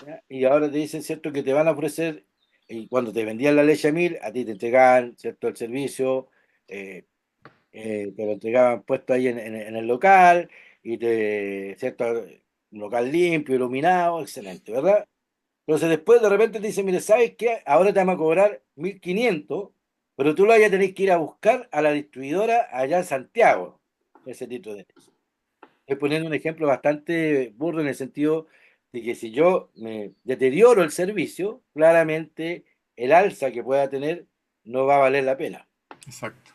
¿ya? Y ahora te dicen, ¿cierto?, que te van a ofrecer, y cuando te vendían la leche a 1.000, a ti te entregaban, ¿cierto?, el servicio, eh, te lo entregaban puesto ahí en el local, y ¿cierto?, un local limpio, iluminado, excelente, ¿verdad? Entonces después de repente te dicen, mire, ¿sabes qué? Ahora te vamos a cobrar 1.500, pero tú lo vas a tener que ir a buscar a la distribuidora allá en Santiago, ese tipo de leche. Estoy poniendo un ejemplo bastante burdo en el sentido de que si yo me deterioro el servicio, claramente el alza que pueda tener no va a valer la pena. exacto.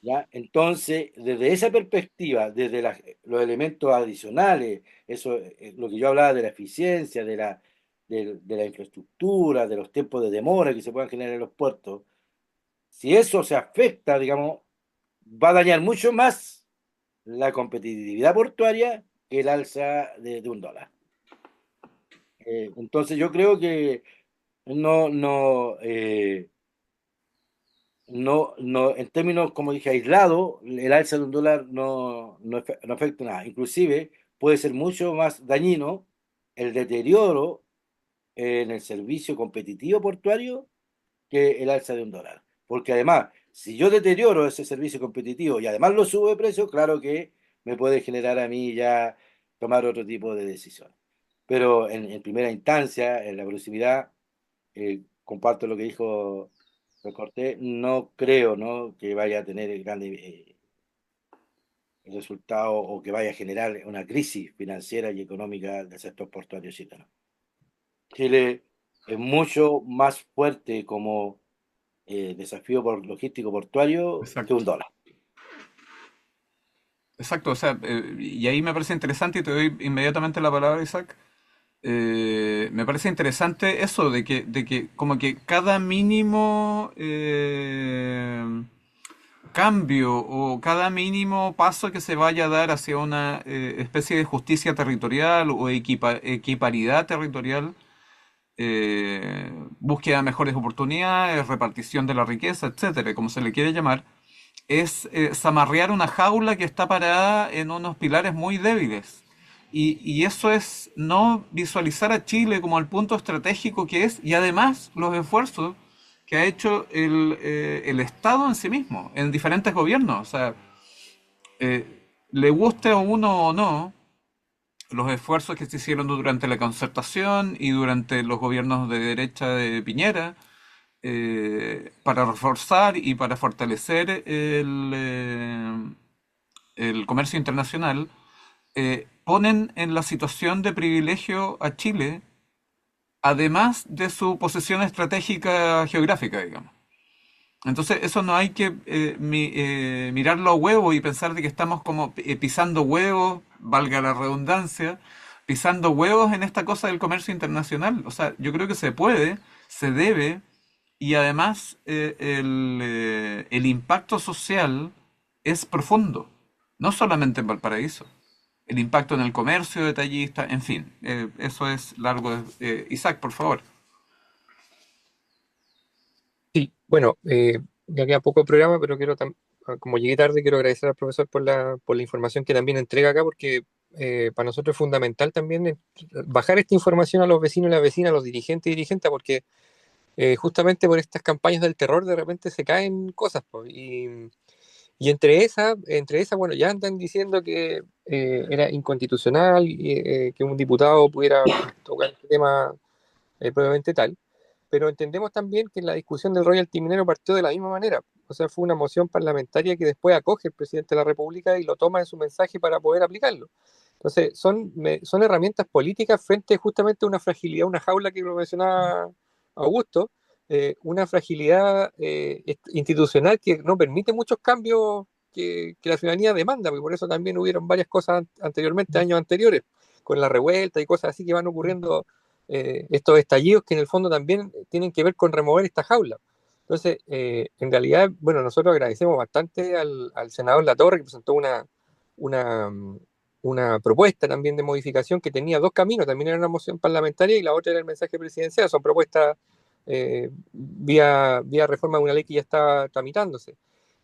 ¿Ya? Entonces, desde esa perspectiva, desde los elementos adicionales, eso, lo que yo hablaba de la eficiencia, de la infraestructura, de los tiempos de demora que se puedan generar en los puertos, si eso se afecta, digamos, va a dañar mucho más la competitividad portuaria que el alza de $1. Entonces yo creo que no, no, no, en términos, como dije, aislado, el alza de $1 no afecta nada. Inclusive puede ser mucho más dañino el deterioro en el servicio competitivo portuario que el alza de $1. Porque además, si yo deterioro ese servicio competitivo y además lo subo de precio, claro que me puede generar a mí ya tomar otro tipo de decisiones. Pero en primera instancia, en la proximidad, comparto lo que dijo Cortés, no creo, ¿no?, que vaya a tener el gran resultado o que vaya a generar una crisis financiera y económica del sector portuario chileno. Chile es mucho más fuerte como desafío logístico portuario que Exacto. $1. exacto, o sea, y ahí me parece interesante y te doy inmediatamente la palabra, Isaac. Me parece interesante eso de que como que cada mínimo cambio o cada mínimo paso que se vaya a dar hacia una especie de justicia territorial o equiparidad territorial, búsqueda de mejores oportunidades, repartición de la riqueza, etcétera, como se le quiere llamar, es zamarrear una jaula que está parada en unos pilares muy débiles. Y eso es no visualizar a Chile como el punto estratégico que es y además los esfuerzos que ha hecho el Estado en sí mismo, en diferentes gobiernos. O sea, le guste a uno o no, los esfuerzos que se hicieron durante la concertación y durante los gobiernos de derecha de Piñera para reforzar y para fortalecer el comercio internacional, ponen en la situación de privilegio a Chile, además de su posición estratégica geográfica, digamos. Entonces, eso no hay que mirarlo a huevo y pensar de que estamos como pisando huevos, valga la redundancia, pisando huevos en esta cosa del comercio internacional. O sea, yo creo que se puede, se debe, y además el impacto social es profundo, no solamente en Valparaíso. El impacto en el comercio detallista, en fin, eso es largo. Isaac, por favor. Sí, bueno, ya queda poco programa, pero como llegué tarde, quiero agradecer al profesor por la información que también entrega acá, porque para nosotros es fundamental también bajar esta información a los vecinos y las vecinas, a los dirigentes y dirigentes, porque justamente por estas campañas del terror de repente se caen cosas, po, y entre esas, bueno, ya andan diciendo que era inconstitucional que un diputado pudiera tocar este tema probablemente tal, pero entendemos también que la discusión del royalty minero partió de la misma manera. O sea, fue una moción parlamentaria que después acoge el presidente de la República y lo toma en su mensaje para poder aplicarlo. Entonces, son herramientas políticas frente justamente a una fragilidad, una jaula que lo mencionaba Augusto, una fragilidad institucional que no permite muchos cambios que la ciudadanía demanda, porque por eso también hubieron varias cosas anteriormente, años anteriores, con la revuelta y cosas así que van ocurriendo, estos estallidos que en el fondo también tienen que ver con remover esta jaula. Entonces, en realidad, bueno, nosotros agradecemos bastante al senador Latorre que presentó una, una propuesta también de modificación que tenía dos caminos, también era una moción parlamentaria y la otra era el mensaje presidencial, son propuestas vía reforma de una ley que ya está tramitándose.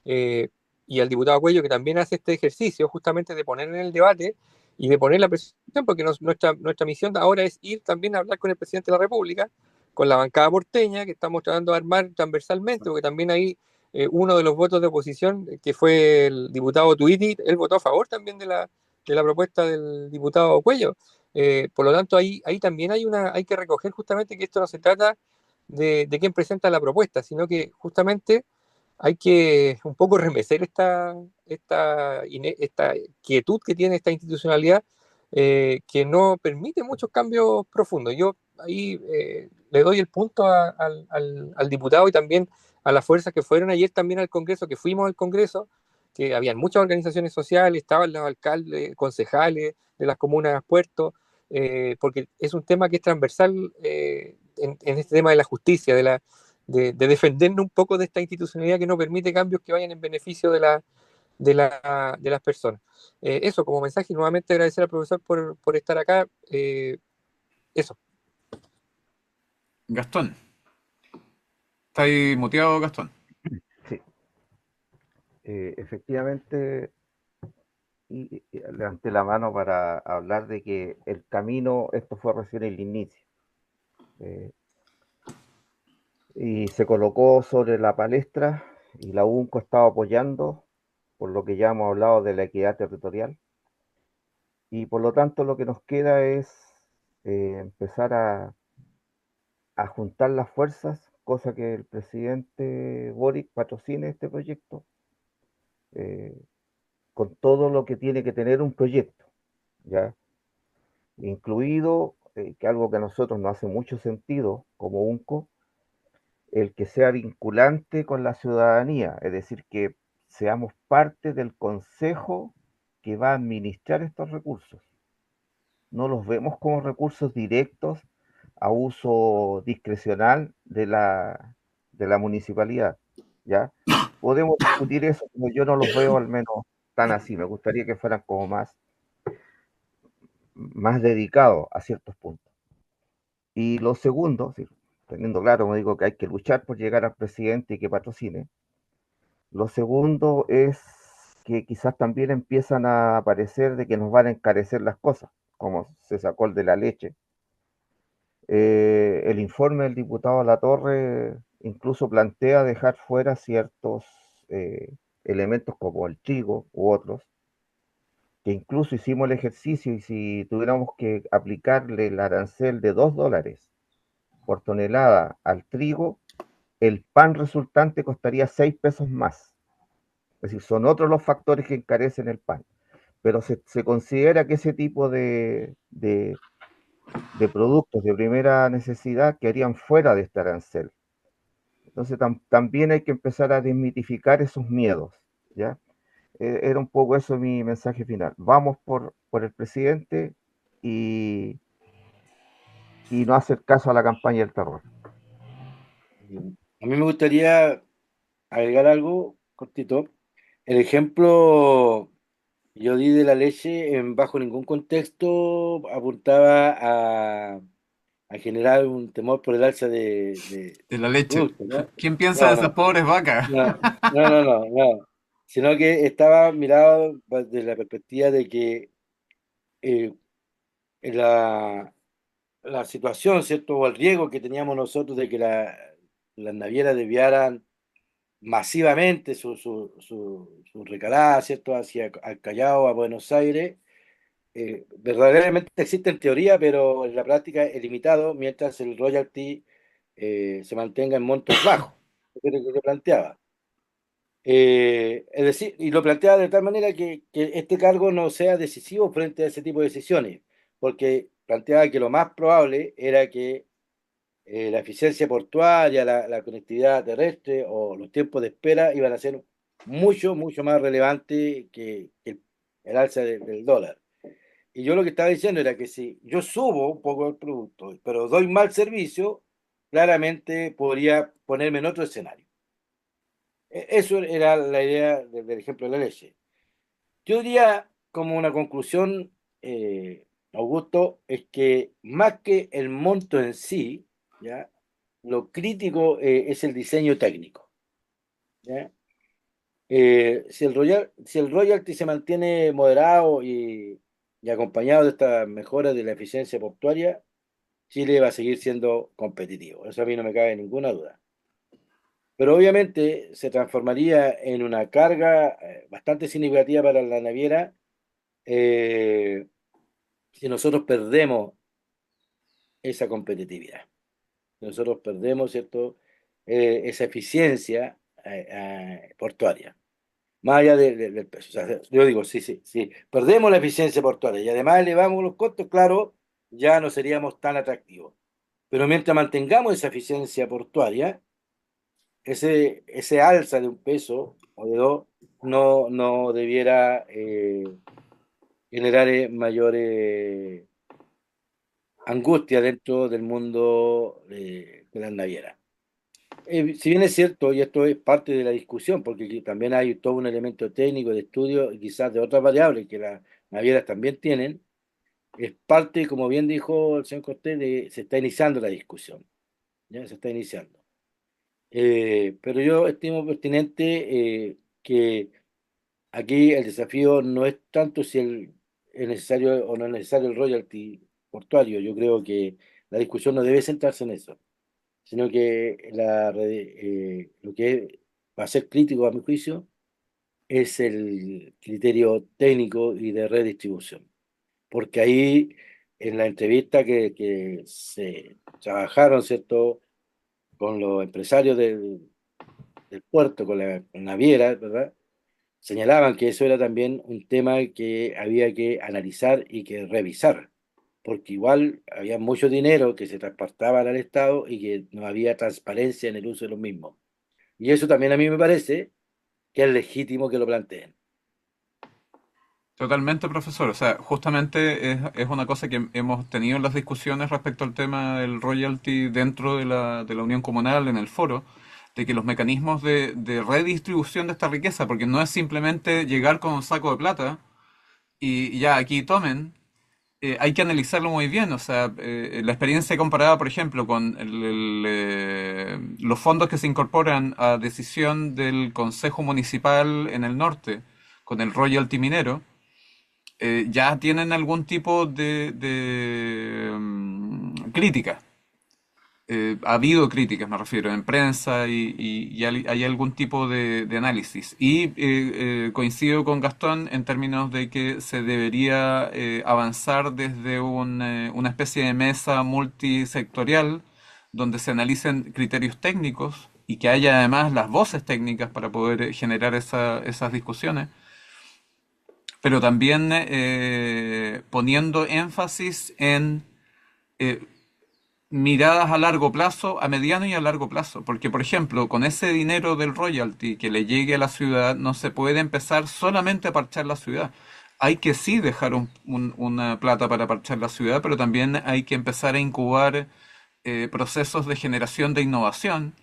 Y al diputado Cuello que también hace este ejercicio justamente de poner en el debate y de poner la presión, porque nuestra misión ahora es ir también a hablar con el presidente de la República, con la bancada porteña, que estamos tratando de armar transversalmente, porque también hay uno de los votos de oposición, que fue el diputado Tuiti, él votó a favor también de la propuesta del diputado Cuello. Por lo tanto, ahí también hay que recoger justamente que esto no se trata de quién presenta la propuesta, sino que justamente hay que un poco remecer esta quietud que tiene esta institucionalidad, que no permite muchos cambios profundos. Yo ahí le doy el punto al diputado y también a las fuerzas que fueron ayer también al Congreso, que fuimos al Congreso, que habían muchas organizaciones sociales, estaban los alcaldes, concejales de las comunas puertos, porque es un tema que es transversal en este tema de la justicia, de defendernos un poco de esta institucionalidad que no permite cambios que vayan en beneficio de las personas. Eso como mensaje, y nuevamente agradecer al profesor por estar acá. Eso. Gastón. ¿Está ahí muteado, Gastón? Sí, efectivamente, y levanté la mano para hablar de que el camino, esto fue recién el inicio, eh, y se colocó sobre la palestra y la UNCO estaba apoyando, por lo que ya hemos hablado de la equidad territorial, y por lo tanto lo que nos queda es empezar a juntar las fuerzas, cosa que el presidente Boric patrocine este proyecto, eh, con todo lo que tiene que tener un proyecto, ¿ya? Incluido, que algo que a nosotros nos hace mucho sentido como UNCO, el que sea vinculante con la ciudadanía, es decir, que seamos parte del consejo que va a administrar estos recursos. No los vemos como recursos directos a uso discrecional de la municipalidad, ¿ya? Podemos discutir eso, pero yo no los veo al menos tan así. Me gustaría que fueran como más dedicados a ciertos puntos. Y lo segundo, sí, teniendo claro, como digo, que hay que luchar por llegar al presidente y que patrocine. Lo segundo es que quizás también empiezan a aparecer de que nos van a encarecer las cosas, como se sacó el de la leche. El informe del diputado Latorre incluso plantea dejar fuera ciertos elementos como el trigo u otros, que incluso hicimos el ejercicio y si tuviéramos que aplicarle el arancel de $2 por tonelada al trigo, el pan resultante costaría 6 pesos más. Es decir, son otros los factores que encarecen el pan. Pero se considera que ese tipo de productos de primera necesidad quedarían fuera de este arancel. Entonces también hay que empezar a desmitificar esos miedos, ¿ya? Era un poco eso mi mensaje final. Vamos por el presidente y, y no hacer caso a la campaña del terror. A mí me gustaría agregar algo cortito. El ejemplo yo di de la leche en bajo ningún contexto apuntaba a generar un temor por el alza De la del leche. producto, ¿no? ¿Quién piensa de No, esas no, pobres vacas? no, no. Sino que estaba mirado desde la perspectiva de que eh, la, la situación, ¿cierto? O el riesgo que teníamos nosotros de que las navieras desviaran masivamente su recalada, ¿cierto? Hacia al Callao, a Buenos Aires. Verdaderamente existe en teoría, pero en la práctica es limitado mientras el royalty se mantenga en montos bajos. Eso es lo que planteaba. Es decir, y lo planteaba de tal manera que este cargo no sea decisivo frente a ese tipo de decisiones, porque planteaba que lo más probable era que la eficiencia portuaria, la conectividad terrestre o los tiempos de espera iban a ser mucho más relevantes que el alza del dólar. Y yo lo que estaba diciendo era que si yo subo un poco el producto, pero doy mal servicio, claramente podría ponerme en otro escenario. Eso era la idea del ejemplo de la leche. Yo diría, como una conclusión, Augusto, es que más que el monto en sí, ¿ya? Lo crítico es el diseño técnico. ¿Ya? Si el royalty se mantiene moderado y acompañado de estas mejoras de la eficiencia portuaria, Chile va a seguir siendo competitivo. Eso a mí no me cabe ninguna duda. Pero obviamente se transformaría en una carga bastante significativa para la naviera eh, si nosotros perdemos esa competitividad. Si nosotros perdemos, ¿cierto? Esa eficiencia portuaria, más allá del peso. O sea, yo digo, sí, perdemos la eficiencia portuaria y además elevamos los costos, claro, ya no seríamos tan atractivos. Pero mientras mantengamos esa eficiencia portuaria, ese alza de un peso o de dos no debiera generar mayor angustia dentro del mundo de las navieras. Si bien es cierto, y esto es parte de la discusión, porque aquí también hay todo un elemento técnico de estudio y quizás de otras variables que las navieras también tienen, es parte, como bien dijo el señor Cortés, se está iniciando la discusión, ya se está iniciando. Pero yo estimo pertinente que aquí el desafío no es tanto si es necesario o no es necesario el royalty portuario. Yo creo que la discusión no debe centrarse en eso, sino que lo que va a ser crítico a mi juicio es el criterio técnico y de redistribución. Porque ahí, en la entrevista que se trabajaron, ¿cierto?, con los empresarios del puerto, con la naviera, ¿verdad? Señalaban que eso era también un tema que había que analizar y que revisar, porque igual había mucho dinero que se transportaba al Estado y que no había transparencia en el uso de los mismos. Y eso también a mí me parece que es legítimo que lo planteen. Totalmente, profesor. O sea, justamente es una cosa que hemos tenido en las discusiones respecto al tema del royalty dentro de la Unión Comunal, en el foro, de que los mecanismos de redistribución de esta riqueza, porque no es simplemente llegar con un saco de plata y ya aquí tomen, hay que analizarlo muy bien. O sea, la experiencia comparada, por ejemplo, con los fondos que se incorporan a decisión del Consejo Municipal en el norte, con el royalty minero, ya tienen algún tipo de crítica. Ha habido críticas, me refiero, en prensa y hay algún tipo de análisis. Y coincido con Gastón en términos de que se debería avanzar desde una especie de mesa multisectorial donde se analicen criterios técnicos y que haya además las voces técnicas para poder generar esas discusiones, pero también poniendo énfasis en eh, miradas a largo plazo, a mediano y a largo plazo. Porque, por ejemplo, con ese dinero del royalty que le llegue a la ciudad, no se puede empezar solamente a parchar la ciudad. Hay que sí dejar una plata para parchar la ciudad, pero también hay que empezar a incubar procesos de generación de innovación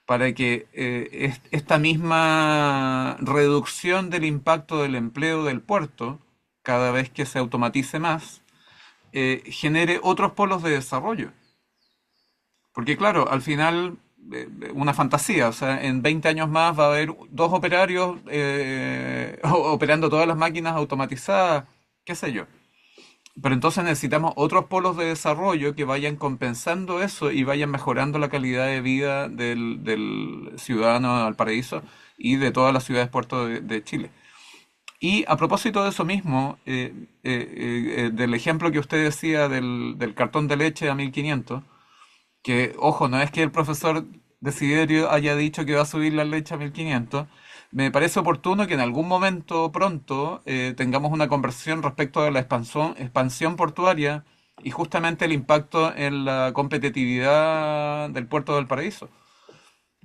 para que esta misma reducción del impacto del empleo del puerto, cada vez que se automatice más, genere otros polos de desarrollo. Porque claro, al final, una fantasía, o sea, en 20 años más va a haber dos operarios operando todas las máquinas automatizadas, qué sé yo. Pero entonces necesitamos otros polos de desarrollo que vayan compensando eso y vayan mejorando la calidad de vida del ciudadano de Valparaíso y de todas las ciudades puertos de Chile. Y a propósito de eso mismo, del ejemplo que usted decía del cartón de leche a 1500, que, ojo, no es que el profesor Desiderio haya dicho que va a subir la leche a 1500. Me parece oportuno que en algún momento pronto tengamos una conversación respecto de la expansión portuaria y justamente el impacto en la competitividad del puerto del Paraíso.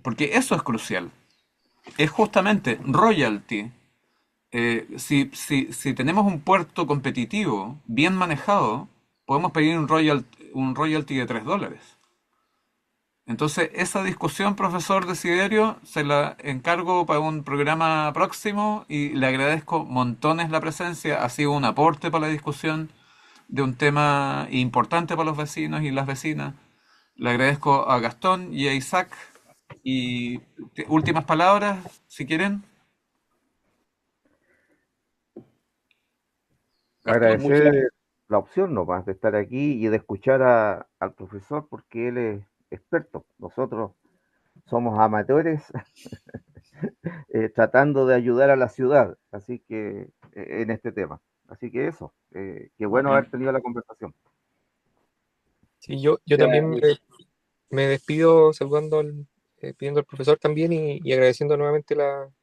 Porque eso es crucial. Es justamente royalty. Si tenemos un puerto competitivo, bien manejado, podemos pedir un royalty de $3. Entonces, esa discusión, profesor Desiderio, se la encargo para un programa próximo y le agradezco montones la presencia. Ha sido un aporte para la discusión de un tema importante para los vecinos y las vecinas. Le agradezco a Gastón y a Isaac. Y últimas palabras, si quieren. Gastón. Muchas, Agradecer la opción nomás de estar aquí y de escuchar al profesor porque él es experto. Nosotros somos amateurs tratando de ayudar a la ciudad, así que en este tema. Así que eso, qué bueno Ok. haber tenido la conversación. Sí, yo también me despido saludando pidiendo al profesor también y agradeciendo nuevamente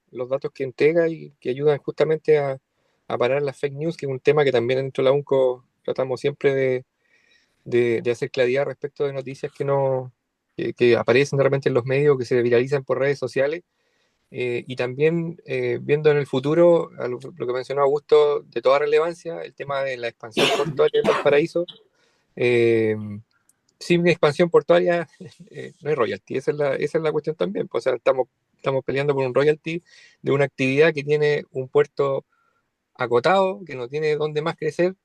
los datos que entrega y que ayudan justamente a parar las fake news, que es un tema que también dentro de la UNCO tratamos siempre de hacer claridad respecto de noticias que no que aparecen de repente en los medios, que se viralizan por redes sociales. Y también viendo en el futuro, lo que mencionó Augusto, de toda relevancia, el tema de la expansión portuaria del Valparaíso. Eh, Sin expansión portuaria no hay royalty, esa es la cuestión también. Pues, o sea, estamos peleando por un royalty de una actividad que tiene un puerto acotado, que no tiene dónde más crecer,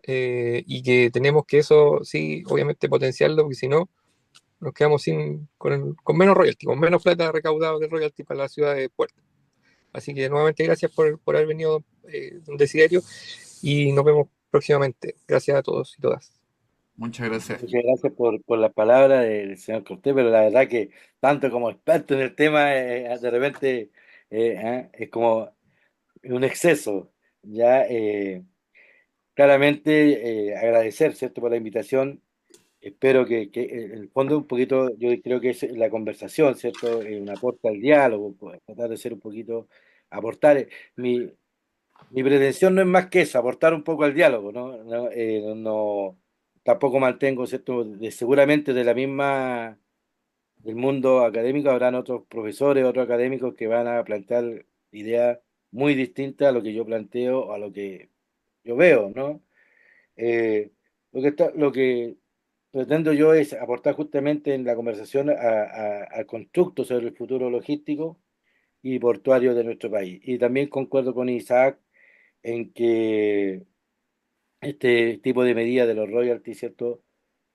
y que tenemos que eso, sí, obviamente potenciarlo, porque si no, nos quedamos con menos royalty, con menos plata recaudada de royalty para la ciudad de Puerto. Así que nuevamente gracias por haber venido, don Desiderio, y nos vemos próximamente. Gracias a todos y todas. Muchas gracias. muchas gracias por las palabras del señor Cortés, pero la verdad que tanto como experto en el tema, de repente es como un exceso. Ya, claramente agradecer, ¿cierto?, por la invitación. Espero que en el fondo un poquito, yo creo que es la conversación, ¿cierto? Un aporte al diálogo, pues, tratar de ser un poquito, aportar. Mi pretensión no es más que eso, aportar un poco al diálogo, ¿no? Tampoco mantengo, ¿cierto? Seguramente de la misma, del mundo académico habrán otros profesores, otros académicos que van a plantear ideas muy distinta a lo que yo planteo, a lo que yo veo, ¿no? Lo que pretendo yo es aportar justamente en la conversación al constructo sobre el futuro logístico y portuario de nuestro país. Y también concuerdo con Isaac en que este tipo de medidas de los royalties, ¿cierto?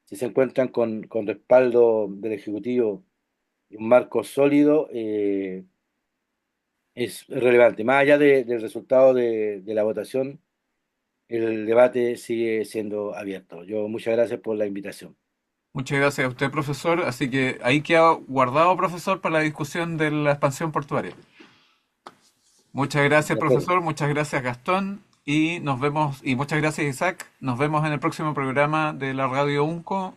Si se encuentran con respaldo del Ejecutivo y un marco sólido, es relevante. Más allá del resultado de la votación, el debate sigue siendo abierto. Yo muchas gracias por la invitación. Muchas gracias a usted, profesor. Así que ahí queda guardado, profesor, para la discusión de la expansión portuaria. Muchas gracias, De acuerdo. profesor. Muchas gracias, Gastón. Y nos vemos, y muchas gracias, Isaac. Nos vemos en el próximo programa de la Radio UNCO.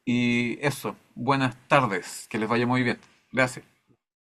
Y eso, buenas tardes. Que les vaya muy bien. Gracias.